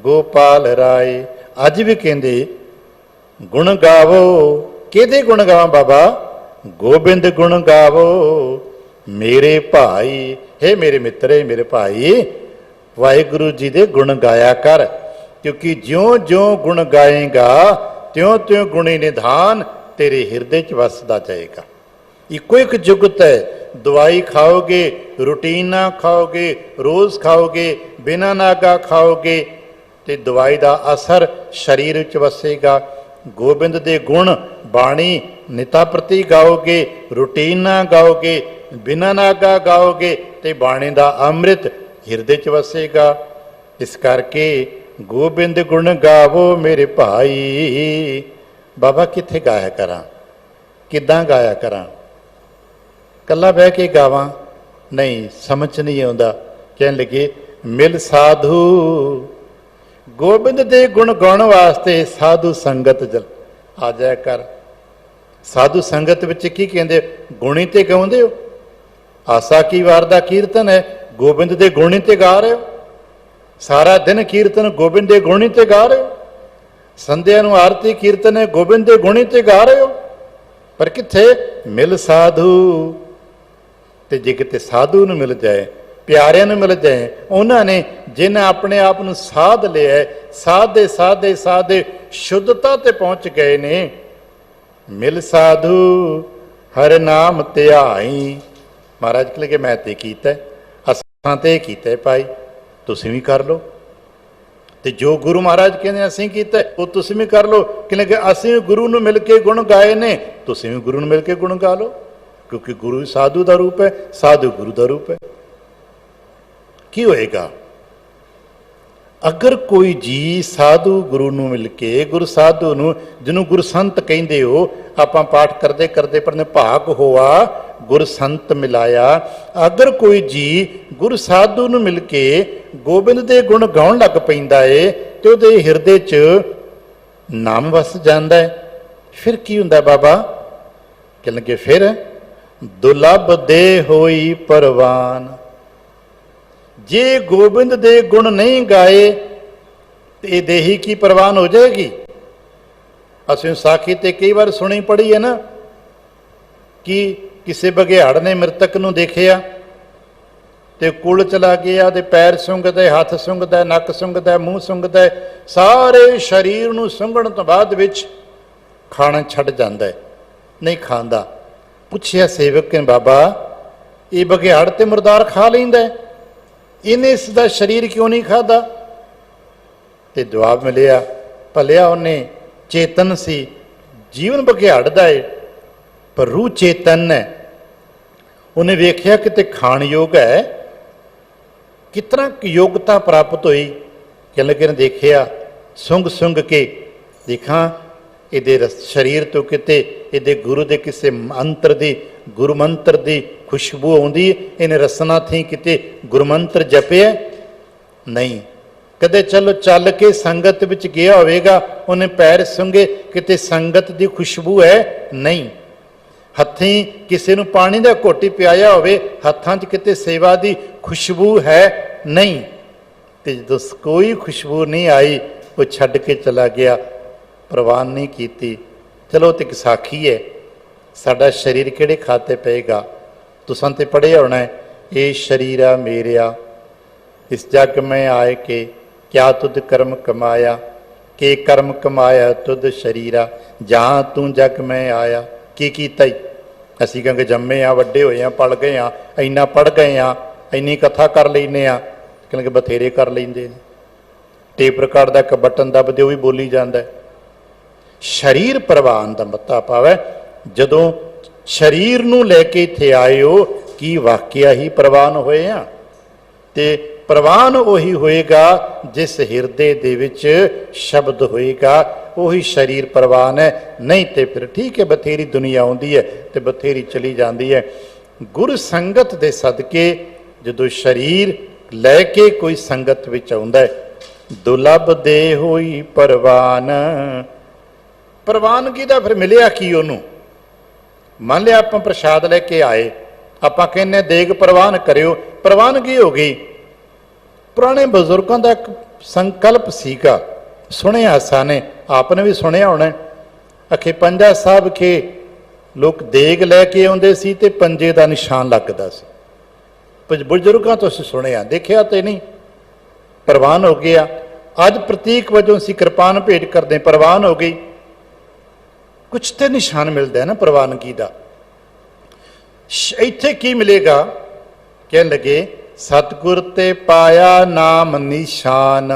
Speaker 1: गोपाल राय, अज भी कहंदे गुण गावो। किहदे गुण गावां बाबा? गोबिंद गुण गावो मेरे भाई। हे मेरे मित्र, मेरे भाई, वाहिगुरु जी दे गुण गाया कर, क्योंकि ज्यों ज्यों गुण गाएगा त्यों त्यों गुणी निधान तेरे हृदय च वसदा जाएगा। इको एक जुगत है। दवाई खाओगे, रूटीन ना खाओगे, रोज़ खाओगे, बिना नागा खाओगे, तो दवाई का असर शरीर च वसेगा। गोबिंद दे गुण बाणी निता प्रति गाओगे, रूटीन ना गाओगे, बिना नागा गाओगे, तो बाणी का अमृत हिरदे च वसेगा। इस करके गोबिंद गुण गावो मेरे भाई। बाबा कित्थे गाया करा, किदां गाया करा? कला बह के गावां? नहीं, समझ नहीं आता। कहने लगे मिल साधु। गोबिंद दे गुण गाउण वास्ते साधु संगत जल आ जाया कर। साधु संगत विच की कहंदे? गुणी ते गाउंदे हो। आसा की वार दा कीर्तन है, गोबिंद दे गुणी ते गा रहे हो। सारा दिन कीर्तन गोबिंद दे गुणी ते गा रहे हो। संध्या नूं आरती कीर्तन है, गोबिंद दे गुणी ते गा रहे हो। पर कित्थे? मिल साधु। ते जे किते साधु नूं मिल जाए, प्यारिਆਂ ਨੂੰ मिल जाए, उन्होंने जिन्हें अपने आप ਨੂੰ साध लिया है, साधे साधे साधे शुद्धता ते पहुँच गए ने। मिल साधु हर नाम ध्याई। महाराज कह लगे मैं ते कीता, असां ते कीता भाई, तुसीं भी कर लो। तो जो गुरु महाराज कहते असीं कीता वो तुसीं भी कर लो। कह लगे असीं भी गुरु नूं मिल के गुण गाए ने, तुसीं भी गुरु नूं मिल के गुण गा लो, क्योंकि गुरु साधु का रूप है, साधु गुरु का रूप है। की होएगा अगर कोई जी साधु गुरु नूं मिल के, गुरु साधु नूं, जिन्हों गुरु संत कहते हो, आपां पाठ करते करते पढ़ने भाग होआ गुरु संत मिलाया। अगर कोई जी गुरु साधु नूं मिल के गोबिंद दे गुण गाउण लग पैंदा है, तो उहदे हिरदे च ਨਾਮ ਵਸ ਜਾਂਦਾ ਹੈ। ਫਿਰ ਕੀ ਹੁੰਦਾ ਬਾਬਾ? ਕਹਿਣ ਲੱਗੇ ਫਿਰ ਦੁਲੱਭ ਦੇ ਹੋਈ ਪਰਵਾਨ। ਜੇ ਗੋਬਿੰਦ ਦੇ ਗੁਣ ਨਹੀਂ ਗਾਏ ਤੇ ਇਹ ਦੇਹੀ ਕੀ ਪ੍ਰਵਾਨ ਹੋ ਜਾਏਗੀ? ਅਸੀਂ ਸਾਖੀ ਤੇ ਕਈ ਵਾਰ ਸੁਣੀ ਪੜੀ ਹੈ ਨਾ ਕਿ ਕਿਸੇ ਬਘਿਆੜ ਨੇ ਮ੍ਰਿਤਕ ਨੂੰ ਦੇਖਿਆ ਤੇ ਕੁਲ ਚਲਾ ਗਿਆ, ਤੇ ਪੈਰ ਸੁੰਘਦਾ, ਹੱਥ ਸੁੰਘਦਾ, ਨੱਕ ਸੁੰਘਦਾ, ਮੂੰਹ ਸੁੰਘਦਾ, ਸਾਰੇ ਸਰੀਰ ਨੂੰ ਸੁੰਘਣ ਤੋਂ ਬਾਅਦ ਵਿੱਚ ਖਾਣਾ ਛੱਡ ਜਾਂਦਾ, ਨਹੀਂ ਖਾਂਦਾ। ਪੁੱਛਿਆ ਸੇਵਕ ਨੇ, ਬਾਬਾ ਇਹ ਬਘਿਆੜ ਤੇ ਮੁਰਦਾਰ ਖਾ ਲੈਂਦਾ, ਇਹਨੇ ਇਸ ਦਾ ਸਰੀਰ ਕਿਉਂ ਨਹੀਂ ਖਾਦਾ? ਤੇ ਜਵਾਬ ਮਿਲਿਆ, ਭਲਿਆ ਉਹਨੇ ਚੇਤਨ ਸੀ, ਜੀਵਨ ਬਘਿਆੜ ਦਾ ਹੈ ਪਰ ਰੂਹ ਚੇਤਨ ਹੈ। ਉਹਨੇ ਵੇਖਿਆ ਕਿਤੇ ਖਾਣ ਯੋਗ ਹੈ, ਕਿਤਨਾ ਯੋਗਤਾ ਪ੍ਰਾਪਤ ਹੋਈ। ਕਹਿਣ ਲੱਗੇ ਨੇ ਦੇਖਿਆ, ਸੁੰਘ ਕੇ ਦੇਖਾਂ ਇਹਦੇ ਸਰੀਰ ਤੋਂ ਕਿਤੇ ਇਹਦੇ ਗੁਰੂ ਦੇ ਕਿਸੇ ਮੰਤਰ ਦੀ, ਗੁਰੂ ਮੰਤਰ ਦੀ ਖੁਸ਼ਬੂ ਆਉਂਦੀ, ਇਹਨੇ ਰਸਨਾ ਥੀ ਕਿਤੇ ਗੁਰਮੰਤਰ ਜਪਿਆ ਨਹੀਂ। ਕਦੇ ਚਲੋ ਚੱਲ ਕੇ ਸੰਗਤ ਵਿੱਚ ਗਿਆ ਹੋਵੇਗਾ, ਉਹਨੇ ਪੈਰ ਸੁੰਘੇ, ਕਿਤੇ ਸੰਗਤ ਦੀ ਖੁਸ਼ਬੂ ਹੈ ਨਹੀਂ। ਹੱਥੀਂ ਕਿਸੇ ਨੂੰ ਪਾਣੀ ਦਾ ਘੋਟੀ ਪਿਆਇਆ ਹੋਵੇ, ਹੱਥਾਂ 'ਚ ਕਿਤੇ ਸੇਵਾ ਦੀ ਖੁਸ਼ਬੂ ਹੈ ਨਹੀਂ। ਤੇ ਜਦੋਂ ਕੋਈ ਖੁਸ਼ਬੂ ਨਹੀਂ ਆਈ, ਉਹ ਛੱਡ ਕੇ ਚਲਾ ਗਿਆ, ਪ੍ਰਵਾਨ ਨਹੀਂ ਕੀਤੀ। ਚਲੋ ਤੇ ਇੱਕ ਸਾਖੀ ਹੈ, ਸਾਡਾ ਸਰੀਰ ਕਿਹੜੇ ਖਾਤੇ ਪਏਗਾ? ਤੁਸਾਂ ਤੇ ਪੜ੍ਹਿਆ ਹੋਣਾ, ਇਹ ਸਰੀਰਾ ਮੇਰਿਆ ਇਸ ਜਗ ਮੈਂ ਆਏ ਕੇ ਕਿਆ ਤੁਧ ਕਰਮ ਕਮਾਇਆ, ਕੇ ਕਰਮ ਕਮਾਇਆ ਤੁਧ ਸਰੀਰਾ ਜਾਂ ਤੂੰ ਜਗ ਮੈਂ ਆਇਆ। ਕੀ ਕੀਤਾ ਹੀ? ਅਸੀਂ ਕਹਾਂਗੇ ਜੰਮੇ ਆ, ਵੱਡੇ ਹੋਏ ਆ, ਪੜ੍ਹ ਗਏ ਆ, ਇੰਨਾ ਪੜ੍ਹ ਗਏ ਆ, ਇੰਨੀ ਕਥਾ ਕਰ ਲੈਂਦੇ ਆ। ਕਹਿੰਦੇ ਬਥੇਰੇ ਕਰ ਲੈਂਦੇ ਨੇ, ਟੇਪ ਰਿਕਾਰਡ ਦਾ ਇੱਕ ਬਟਨ ਦੱਬਦੇ ਉਹ ਵੀ ਬੋਲੀ ਜਾਂਦਾ। ਸਰੀਰ ਪ੍ਰਵਾਨ ਦਾ ਮਤਾ ਪਾਵੇ, ਜਦੋਂ ਸਰੀਰ ਨੂੰ ਲੈ ਕੇ ਇੱਥੇ ਆਏ ਹੋ, ਕੀ ਵਾਕਿਆ ਹੀ ਪ੍ਰਵਾਨ ਹੋਏ ਆ? ਤੇ ਪ੍ਰਵਾਨ ਉਹੀ ਹੋਏਗਾ ਜਿਸ ਹਿਰਦੇ ਦੇ ਵਿੱਚ ਸ਼ਬਦ ਹੋਏਗਾ, ਉਹੀ ਸਰੀਰ ਪ੍ਰਵਾਨ ਹੈ। ਨਹੀਂ ਤੇ ਫਿਰ ਠੀਕ ਹੈ, ਬਥੇਰੀ ਦੁਨੀਆ ਆਉਂਦੀ ਹੈ ਤੇ ਬਥੇਰੀ ਚਲੀ ਜਾਂਦੀ ਹੈ। ਗੁਰ ਸੰਗਤ ਦੇ ਸਦਕੇ ਜਦੋਂ ਸਰੀਰ ਲੈ ਕੇ ਕੋਈ ਸੰਗਤ ਵਿੱਚ ਆਉਂਦਾ ਹੈ, ਦੁਲੱਭ ਦੇ ਹੋਈ ਪ੍ਰਵਾਨ। ਪ੍ਰਵਾਨਗੀ ਦਾ ਫਿਰ ਮਿਲਿਆ ਕੀ ਉਹਨੂੰ? ਮੰਨ ਲਿਆ ਆਪਾਂ ਪ੍ਰਸ਼ਾਦ ਲੈ ਕੇ ਆਏ, ਆਪਾਂ ਕਹਿੰਦੇ ਦੇਗ ਪ੍ਰਵਾਨ ਕਰਿਓ, ਪ੍ਰਵਾਨਗੀ ਹੋ ਗਈ। ਪੁਰਾਣੇ ਬਜ਼ੁਰਗਾਂ ਦਾ ਇੱਕ ਸੰਕਲਪ ਸੀਗਾ, ਸੁਣਿਆ ਅਸਾਂ ਨੇ, ਆਪ ਨੇ ਵੀ ਸੁਣਿਆ ਹੋਣਾ। ਅਖੇ ਪੰਜਾ ਸਾਹਿਬ ਕੇ ਲੋਕ ਦੇਗ ਲੈ ਕੇ ਆਉਂਦੇ ਸੀ ਤੇ ਪੰਜੇ ਦਾ ਨਿਸ਼ਾਨ ਲੱਗਦਾ ਸੀ। ਬਜ਼ੁਰਗਾਂ ਤੋਂ ਅਸੀਂ ਸੁਣਿਆ, ਦੇਖਿਆ ਤੇ ਨਹੀਂ। ਪ੍ਰਵਾਨ ਹੋ ਗਿਆ। ਅੱਜ ਪ੍ਰਤੀਕ ਵਜੋਂ ਅਸੀਂ ਕਿਰਪਾਨ ਭੇਟ ਕਰਦੇ, ਪ੍ਰਵਾਨ ਹੋ ਗਈ। ਕੁਛ ਤੇ ਨਿਸ਼ਾਨ ਮਿਲਦਾ ਹੈ ਨਾ ਪ੍ਰਵਾਨਗੀ ਦਾ। ਇੱਥੇ ਕੀ ਮਿਲੇਗਾ? ਕਹਿਣ ਲੱਗੇ ਸਤਿਗੁਰ ਤੇ ਪਾਇਆ ਨਾਮ ਨਿਸ਼ਾਨ।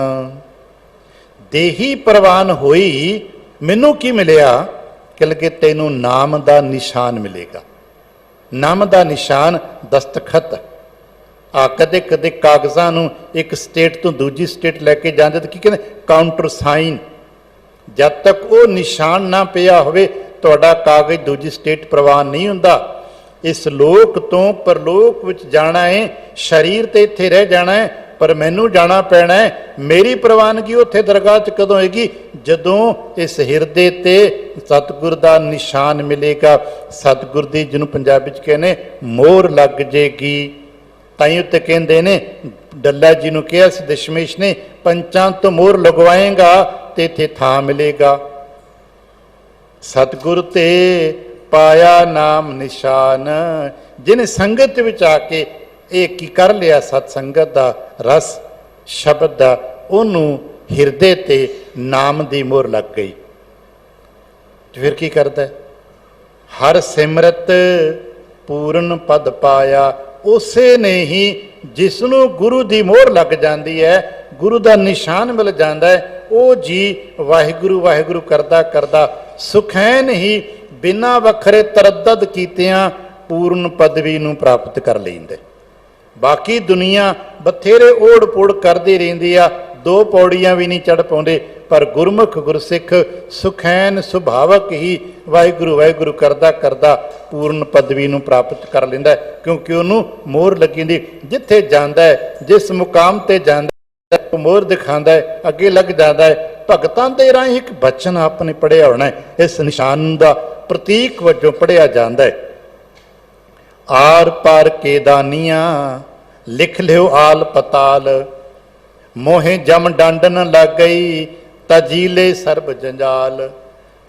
Speaker 1: ਦੇਹੀ ਪ੍ਰਵਾਨ ਹੋਈ, ਮੈਨੂੰ ਕੀ ਮਿਲਿਆ? ਕਹਿ ਲੱਗੇ ਤੈਨੂੰ ਨਾਮ ਦਾ ਨਿਸ਼ਾਨ ਮਿਲੇਗਾ। ਨਾਮ ਦਾ ਨਿਸ਼ਾਨ ਦਸਤਖਤ। ਆ ਕਦੇ ਕਦੇ ਕਾਗਜ਼ਾਂ ਨੂੰ ਇੱਕ ਸਟੇਟ ਤੋਂ ਦੂਜੀ ਸਟੇਟ ਲੈ ਕੇ ਜਾਂਦੇ ਤਾਂ ਕੀ ਕਹਿੰਦੇ? Counter sign. ਜਦ ਤੱਕ ਉਹ ਨਿਸ਼ਾਨ ਨਾ ਪਿਆ ਹੋਵੇ, ਤੁਹਾਡਾ ਕਾਗਜ਼ ਦੂਜੀ ਸਟੇਟ ਪ੍ਰਵਾਨ ਨਹੀਂ ਹੁੰਦਾ। ਇਸ ਲੋਕ ਤੋਂ ਪਰਲੋਕ ਵਿੱਚ ਜਾਣਾ ਹੈ, ਸਰੀਰ ਤੇ ਇੱਥੇ ਰਹਿ ਜਾਣਾ ਹੈ, ਪਰ ਮੈਨੂੰ ਜਾਣਾ ਪੈਣਾ ਹੈ। ਮੇਰੀ ਪ੍ਰਵਾਨਗੀ ਉੱਥੇ ਦਰਗਾਹ 'ਚ ਕਦੋਂ ਹੋਏਗੀ? ਜਦੋਂ ਇਸ ਹਿਰਦੇ ਤੇ ਸਤਿਗੁਰ ਦਾ ਨਿਸ਼ਾਨ ਮਿਲੇਗਾ। ਸਤਿਗੁਰ ਦੀ, ਜਿਹਨੂੰ ਪੰਜਾਬੀ 'ਚ ਕਹਿੰਦੇ ਮੋਹਰ ਲੱਗ ਜੇਗੀ। ਤਾਈ ਉੱਤੇ ਕਹਿੰਦੇ ਨੇ, ਡੱਲਾ ਜੀ ਨੂੰ ਕਿਹਾ ਸੀ ਦਸ਼ਮੇਸ਼ ਨੇ, ਪੰਚਾਂ ਤੋਂ ਮੋਹਰ ਲਗਵਾਏਗਾ ਤੇ ਇੱਥੇ ਥਾਂ ਮਿਲੇਗਾ। ਸਤਿਗੁਰ ਤੇ ਪਾਇਆ ਨਾਮ ਨਿਸ਼ਾਨ। ਜਿਹਨੇ ਸੰਗਤ ਵਿੱਚ ਆ ਕੇ ਇਹ ਕੀ ਕਰ ਲਿਆ, ਸਤ ਸੰਗਤ ਦਾ ਰਸ, ਸ਼ਬਦ ਦਾ, ਉਹਨੂੰ ਹਿਰਦੇ ਤੇ ਨਾਮ ਦੀ ਮੋਹਰ ਲੱਗ ਗਈ। ਫਿਰ ਕੀ ਕਰਦਾ? ਹਰ ਸਿਮਰਤ ਪੂਰਨ ਪਦ ਪਾਇਆ। ਉਸੇ ਨੇ ਹੀ ਜਿਸ ਨੂੰ ਗੁਰੂ ਦੀ ਮੋਹਰ ਲੱਗ ਜਾਂਦੀ ਹੈ, ਗੁਰੂ ਦਾ ਨਿਸ਼ਾਨ ਮਿਲ ਜਾਂਦਾ ਹੈ, ਉਹ ਜੀ ਵਾਹਿਗੁਰੂ ਵਾਹਿਗੁਰੂ ਕਰਦਾ ਕਰਦਾ ਸੁਖੈਨ ਹੀ ਬਿਨਾਂ ਵੱਖਰੇ ਤਰੱਦਦ ਕੀਤਿਆਂ ਪੂਰਨ ਪਦਵੀ ਨੂੰ ਪ੍ਰਾਪਤ ਕਰ ਲੈਂਦੇ। ਬਾਕੀ ਦੁਨੀਆ ਬਥੇਰੇ ਓੜ ਪੋੜ ਕਰਦੀ ਰਹਿੰਦੀ ਆ, 2 ਪੌੜੀਆਂ ਵੀ ਨਹੀਂ ਚੜ ਪਾਉਂਦੇ, ਪਰ ਗੁਰਮੁਖ ਗੁਰਸਿੱਖ ਸੁਖੈਨ ਸੁਭਾਵਕ ਹੀ ਵਾਹਿਗੁਰੂ ਵਾਹਿਗੁਰੂ ਕਰਦਾ ਕਰਦਾ ਪੂਰਨ ਪਦਵੀ ਨੂੰ ਪ੍ਰਾਪਤ ਕਰ ਲੈਂਦਾ, ਕਿਉਂਕਿ ਉਹਨੂੰ ਮੋਹਰ ਲੱਗੀ ਹੁੰਦੀ। ਜਿੱਥੇ ਜਾਂਦਾ ਹੈ, ਜਿਸ ਮੁਕਾਮ ਤੇ ਜਾਂਦਾ ਹੈ, ਮੋਹਰ ਦਿਖਾਉਂਦਾ ਹੈ, ਅੱਗੇ ਲੱਗ ਜਾਂਦਾ ਹੈ। ਭਗਤਾਂ ਦੇ ਰਾਹੀਂ ਇੱਕ ਬਚਨ ਆਪਨੇ ਪੜ੍ਹਿਆ ਹੋਣਾ ਹੈ। ਇਸ ਨਿਸ਼ਾਨ ਦਾ ਪ੍ਰਤੀਕ ਵਜੋਂ ਪੜ੍ਹਿਆ ਜਾਂਦਾ ਹੈ। ਆਰ ਪਾਰ ਕੇ ਦਾਨੀਆਂ ਲਿਖ ਲਿਓ ਆਲ ਪਤਾਲ, ਮੋਹੇ ਜਮ ਡੰਡ ਨ ਲੱਗ ਗਈ ਤਜੀਲੇ ਸਰਬ ਜੰਜਾਲ।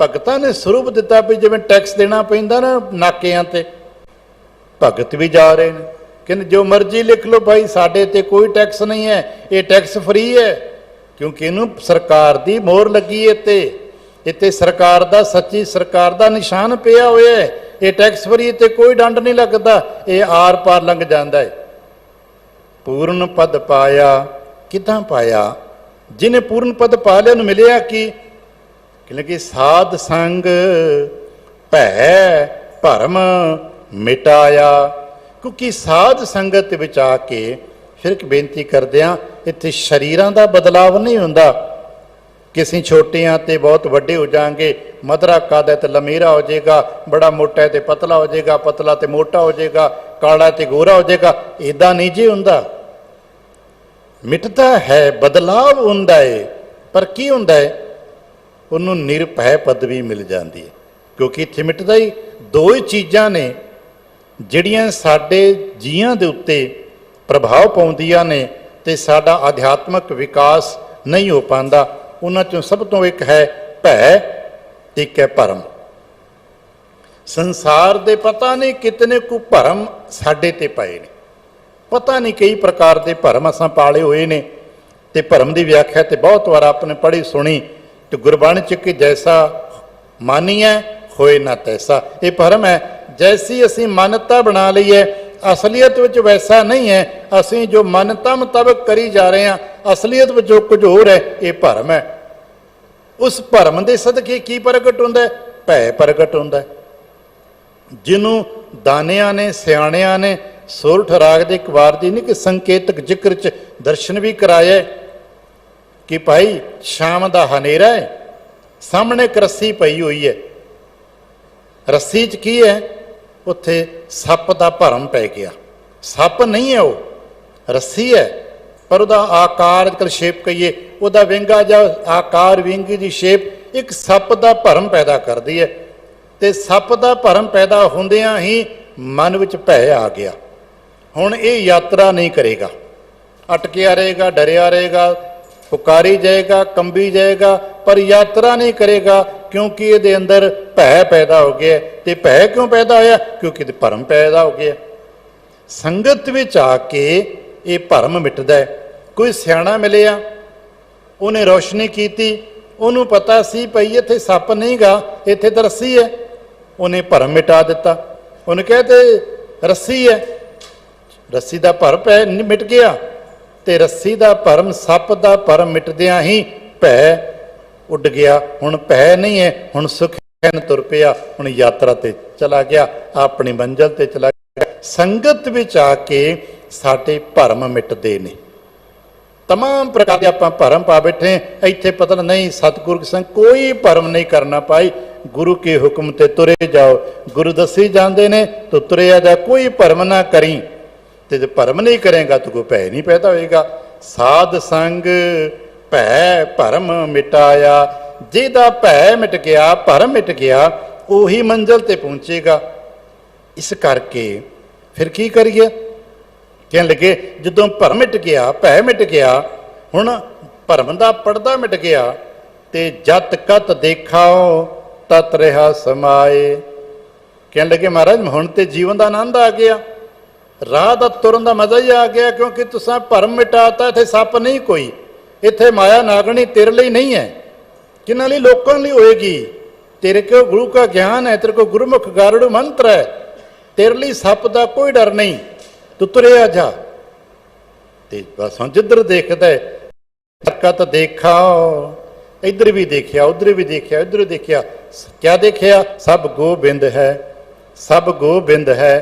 Speaker 1: ਭਗਤਾਂ ਨੇ ਸਰੂਪ ਦਿੱਤਾ ਵੀ ਜਿਵੇਂ ਟੈਕਸ ਦੇਣਾ ਪੈਂਦਾ ਨਾ ਨਾਕਿਆਂ ਤੇ, ਭਗਤ ਵੀ ਜਾ ਰਹੇ ਨੇ ਕਹਿੰਦੇ ਜੋ ਮਰਜ਼ੀ ਲਿਖ ਲਓ ਭਾਈ, ਸਾਡੇ ਤੇ ਕੋਈ ਟੈਕਸ ਨਹੀਂ ਹੈ, ਇਹ ਟੈਕਸ ਫ੍ਰੀ ਹੈ, ਕਿਉਂਕਿ ਇਹਨੂੰ ਸਰਕਾਰ ਦੀ ਮੋਹਰ ਲੱਗੀ ਹੈ ਤੇ ਇੱਥੇ ਸਰਕਾਰ ਦਾ, ਸੱਚੀ ਸਰਕਾਰ ਦਾ ਨਿਸ਼ਾਨ ਪਿਆ ਹੋਇਆ ਹੈ। ਇਹ ਟੈਕਸ ਫ੍ਰੀ ਤੇ ਕੋਈ ਡੰਡ ਨਹੀਂ ਲੱਗਦਾ, ਇਹ ਆਰ ਪਾਰ ਲੰਘ ਜਾਂਦਾ ਹੈ। ਪੂਰਨ ਪਦ ਪਾਇਆ, ਕਿੱਦਾਂ ਪਾਇਆ? ਜਿਹਨੇ ਪੂਰਨ ਪਦ ਪਾ ਲਿਆ ਉਹਨੂੰ ਮਿਲਿਆ ਕੀ? ਕਿ ਸਾਧ ਸੰਗ ਭੈ ਭਰਮ ਮਿਟਾਇਆ। ਕਿਉਂਕਿ ਸਾਧ ਸੰਗਤ ਵਿੱਚ ਆ ਕੇ ਫਿਰ ਇੱਕ ਬੇਨਤੀ ਕਰਦੇ ਹਾਂ, ਇੱਥੇ ਸਰੀਰਾਂ ਦਾ ਬਦਲਾਵ ਨਹੀਂ ਹੁੰਦਾ ਕਿ ਅਸੀਂ ਛੋਟੇ ਹਾਂ ਤੇ ਬਹੁਤ ਵੱਡੇ ਹੋ ਜਾਵਾਂਗੇ, ਮਧਰਾ ਕੱਦ ਹੈ ਤੇ ਲੰਮੀਰਾ ਹੋ ਜਾਏਗਾ, ਬੜਾ ਮੋਟਾ ਹੈ ਤੇ ਪਤਲਾ ਹੋ ਜਾਏਗਾ, ਪਤਲਾ ਤੇ ਮੋਟਾ ਹੋ ਜਾਏਗਾ, ਕਾਲਾ ਤੇ ਗੋਰਾ ਹੋ ਜਾਏਗਾ। ਇੱਦਾਂ ਨਹੀਂ ਜੀ ਹੁੰਦਾ। ਮਿਟਦਾ ਹੈ, ਬਦਲਾਵ ਹੁੰਦਾ ਹੈ, ਪਰ ਕੀ ਹੁੰਦਾ ਹੈ? ਉਹਨੂੰ ਨਿਰਭੈ ਪਦਵੀ ਮਿਲ ਜਾਂਦੀ ਹੈ। ਕਿਉਂਕਿ ਇੱਥੇ ਮਿਟਦਾ ਹੀ ਦੋ ਹੀ ਚੀਜ਼ਾਂ ਨੇ ਜਿਹੜੀਆਂ ਸਾਡੇ ਜੀਆਂ ਦੇ ਉੱਤੇ ਪ੍ਰਭਾਵ ਪਾਉਂਦੀਆਂ ਨੇ ਤੇ ਸਾਡਾ ਅਧਿਆਤਮਕ ਵਿਕਾਸ ਨਹੀਂ ਹੋ ਪਾਉਂਦਾ। ਉਹਨਾਂ ਚੋਂ ਸਭ ਤੋਂ ਇੱਕ ਹੈ ਭੈ ਤੇ ਇੱਕ ਹੈ ਭਰਮ। ਸੰਸਾਰ ਦੇ ਪਤਾ ਨਹੀਂ ਕਿਤਨੇ ਕੁ ਭਰਮ ਸਾਡੇ ਤੇ ਪਏ ਨੇ, ਪਤਾ ਨਹੀਂ ਕਈ ਪ੍ਰਕਾਰ ਦੇ ਭਰਮ ਅਸਾਂ ਪਾਲੇ ਹੋਏ ਨੇ। ਤੇ ਭਰਮ ਦੀ ਵਿਆਖਿਆ ਤੇ ਬਹੁਤ ਵਾਰ ਆਪਨੇ ਪੜ੍ਹੀ ਸੁਣੀ ਤੇ ਗੁਰਬਾਣੀ ਚ ਕਿ ਜੈਸਾ ਮਾਨੀਐ ਹੋਏ ਨਾ ਤੈਸਾ, ਇਹ ਭਰਮ ਹੈ। ਜੈਸੀ ਅਸੀਂ ਮਾਨਤਾ ਬਣਾ ਲਈ ਹੈ, ਅਸਲੀਅਤ ਵਿੱਚ ਵੈਸਾ ਨਹੀਂ ਹੈ। ਅਸੀਂ ਜੋ ਮਾਨਤਾ ਮੁਤਾਬਕ ਕਰੀ ਜਾ ਰਹੇ ਹਾਂ, ਅਸਲੀਅਤ ਵਿੱਚ ਜੋ ਕੁਝ ਹੋਰ ਹੈ, ਇਹ ਭਰਮ ਹੈ। ਉਸ ਭਰਮ ਦੇ ਸਦਕੇ ਕੀ ਪ੍ਰਗਟ ਹੁੰਦਾ? ਭੈ ਪ੍ਰਗਟ ਹੁੰਦਾ। ਜਿਹਨੂੰ ਦਾਨਿਆਂ ਨੇ, ਸਿਆਣਿਆਂ ਨੇ ਸੋਰਠ ਰਾਗ ਦੇ ਇੱਕ ਵਾਰ ਦੀ ਨਹੀਂ ਕਿ ਸੰਕੇਤਕ ਜ਼ਿਕਰ ਚ ਦਰਸ਼ਨ ਵੀ ਕਰਾਇਆ ਕਿ ਭਾਈ ਸ਼ਾਮ ਦਾ ਹਨੇਰਾ ਹੈ, ਸਾਹਮਣੇ ਇੱਕ ਰੱਸੀ ਪਈ ਹੋਈ ਹੈ, ਰੱਸੀ ਚ ਕੀ ਹੈ? ਉੱਥੇ ਸੱਪ ਦਾ ਭਰਮ ਪੈ ਗਿਆ। ਸੱਪ ਨਹੀਂ ਹੈ, ਉਹ ਰੱਸੀ ਹੈ, ਪਰ ਉਹਦਾ ਆਕਾਰ ਅੱਜਕੱਲ ਸ਼ੇਪ ਕਹੀਏ, ਉਹਦਾ ਵਿੰਗਾ ਜਾਂ ਆਕਾਰ, ਵਿੰਗੀ ਦੀ ਸ਼ੇਪ ਇੱਕ ਸੱਪ ਦਾ ਭਰਮ ਪੈਦਾ ਕਰਦੀ ਹੈ। ਤੇ ਸੱਪ ਦਾ ਭਰਮ ਪੈਦਾ ਹੁੰਦਿਆਂ ਹੀ ਮਨ ਵਿੱਚ ਭੈ ਆ ਗਿਆ। ਹੁਣ ਇਹ ਯਾਤਰਾ ਨਹੀਂ ਕਰੇਗਾ, ਅਟਕਿਆ ਰਹੇਗਾ, ਡਰਿਆ ਰਹੇਗਾ, ਪੁਕਾਰੀ ਜਾਏਗਾ, ਕੰਬੀ ਜਾਏਗਾ, ਪਰ ਯਾਤਰਾ ਨਹੀਂ ਕਰੇਗਾ ਕਿਉਂਕਿ ਇਹਦੇ ਅੰਦਰ ਭੈ ਪੈਦਾ ਹੋ ਗਿਆ। ਤੇ ਭੈ ਕਿਉਂ ਪੈਦਾ ਹੋਇਆ? ਕਿਉਂਕਿ ਇਹਦੇ ਭਰਮ ਪੈਦਾ ਹੋ ਗਿਆ। ਸੰਗਤ ਵਿੱਚ ਆ ਕੇ ਇਹ ਭਰਮ ਮਿਟਦਾ ਹੈ। ਕੋਈ ਸਿਆਣਾ ਮਿਲਿਆ, ਉਹਨੇ ਰੋਸ਼ਨੀ ਕੀਤੀ, ਉਹਨੂੰ ਪਤਾ ਸੀ ਭਈ ਇੱਥੇ ਸੱਪ ਨਹੀਂ ਗਾ, ਇੱਥੇ ਤਾਂ ਰੱਸੀ ਹੈ, ਉਹਨੇ ਭਰਮ ਮਿਟਾ ਦਿੱਤਾ। ਉਹਨੇ ਕਿਹਾ ਤੇ ਰੱਸੀ ਹੈ, ਰੱਸੀ ਦਾ ਭਰਮ ਪੈ ਮਿਟ ਗਿਆ। ਤੇ ਰੱਸੀ ਦਾ ਭਰਮ, ਸੱਪ ਦਾ ਭਰਮ ਮਿਟਦਿਆਂ ਹੀ ਭੈ ਉੱਡ ਗਿਆ। ਹੁਣ ਭੈ ਨਹੀਂ ਹੈ, ਹੁਣ ਸੁਖ ਤੁਰ ਪਿਆ, ਹੁਣ ਯਾਤਰਾ ਤੇ ਚਲਾ ਗਿਆ, ਆਪਣੀ ਮੰਜ਼ਿਲ ਤੇ ਚਲਾ ਗਿਆ। ਸੰਗਤ ਵਿੱਚ ਆ ਕੇ ਸਾਡੇ ਭਰਮ ਮਿਟਦੇ ਨੇ। तमाम प्रकार के आप भरम पा बैठे, इत्थे पता नहीं सतगुरु के संग कोई भरम नहीं करना पाई। गुरु के हुक्म ते तुरे जाओ, गुरु दसी जाते ने तो तुरे जा, कोई भरम ना करी। ते जो भरम नहीं करेगा तो कोई भै नहीं पैदा होएगा। साध संग भै भरम मिटाया, जिहदा भै मिट गया, भरम मिट गया, उही मंजिल ते पहुंचेगा। इस करके फिर की करिए, कहने लगे जदों भरम मिट गया, भै मिट गया, हुण भरम दा पड़दा मिट गया, ते जत कत देखाओ तत रहा समाए। कहने लगे महाराज हुण ते जीवन का आनंद आ गया, राह दा तुरन दा मजा ही आ गया, क्योंकि तुसां भरम मिटाता। इत्थे सप नहीं कोई, इत्थे माया नागणी तेरे लिए नहीं है, किन्हां लई? लोकां लई होएगी। तेरे को गुरु का ज्ञान है, तेरे को गुरुमुख गारुड़ मंत्र है, तेरे लिए सप दा कोई डर नहीं, तू तुरिया जा। ते बस हुण जिधर देखदा है हरकत देखा, इधर भी देखिया, उधर भी देखिया, इधर देखिया, क्या देखिया? सब गोबिंद है, सब गोबिंद है,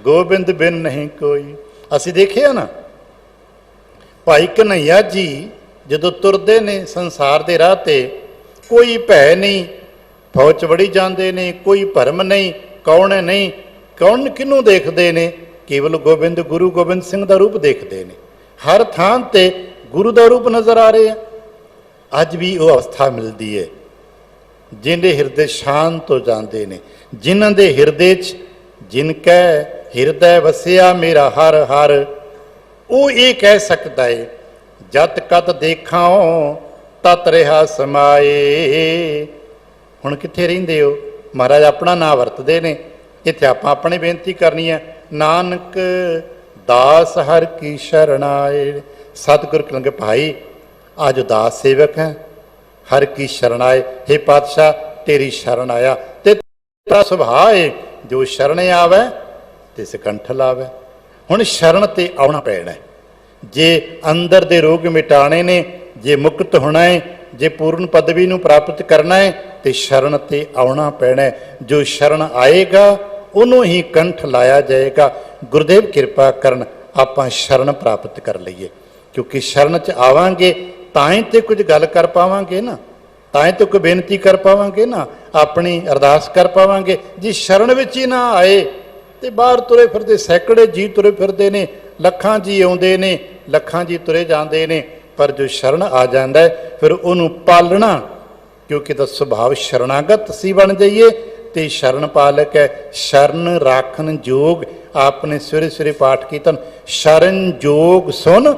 Speaker 1: गोबिंद बिन नहीं कोई। असी देखिया ना भाई कन्हैया जी जदों तुरदे ने संसार दे राह ते, कोई भै नहीं, फौज वड़ी जाते ने, कोई भरम नहीं, कौन है नहीं, कौन किनू देखते ने? केवल गोबिंद गुरु गोबिंद सिंह का रूप देखते हैं। हर थान ते गुरु का रूप नज़र आ रहे हैं। अज भी वो अवस्था मिलती है जिन्हें हिरदे शांत हो जाते ने, जिन्हां दे हिरदे च जिनकै हिरदय वसिया मेरा हर हर, वो ये कह सकता है जत कत देखाओ तत रहा समाए। हुण कित्थे रहिंदे हो? महाराज अपना नाम वरतदे ने, इत्थे आपां अपनी बेनती करनी है, नानक दास हर की शरण आए। सतगुर कहणगे भाई आज दास सेवक हैं, हर की शरण आए। हे पातशाह तेरी शरण आया ते तेरा सुभाव है जो शरण आवे तिस कंठ लावे। हुण शरण ते आउणा पैना है, जे अंदर दे रोग मिटाने ने, जे मुक्त होना है, जे पूर्ण पदवी नूं प्राप्त करना है तो शरण ते आउणा पैना है। जो शरण आएगा उन्हों ही कंठ लाया जाएगा। गुरुदेव किरपा करन आपां शरण प्राप्त कर लईए, क्योंकि शरण च आवांगे तां ही ते कुछ गल कर पावांगे ना, तां ही तो कोई बेनती कर पावांगे ना, अपनी अरदास कर पावांगे। जे शरण विच ही ना आए तो बाहर तुरे फिरदे सैकड़े जी तुरे फिरदे ने, लखां जी आउंदे ने, लखां जी तुरे जांदे ने, पर जो शरण आ जाता है फिर उन्होंने पालना, क्योंकि तो सुभाव शरणागत सी बन जाइए तो शरण पालक है। शरण राखन जोग आपने सवेरे सवेरे पाठ कीर्तन, शरण जोग सुन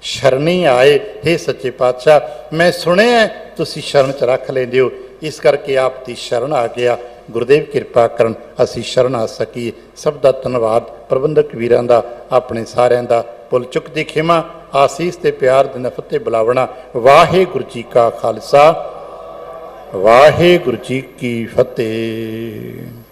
Speaker 1: शरणी आए। हे सच्चे पातशाह मैं सुनिया तुसी शरण च रख लेंदे हो, इस करके आप दी शरण आ गया। गुरुदेव किरपा करन असी शरण आ सकीए। सब दा धन्नवाद प्रबंधक वीरां दा, अपने सारिਆਂ ਦਾ भुल चुक दी खिमा, आसीस ते प्यार दे नफत ते बुलावना। वाहिगुरू जी का खालसा वाहिगुरू जी की फतेह।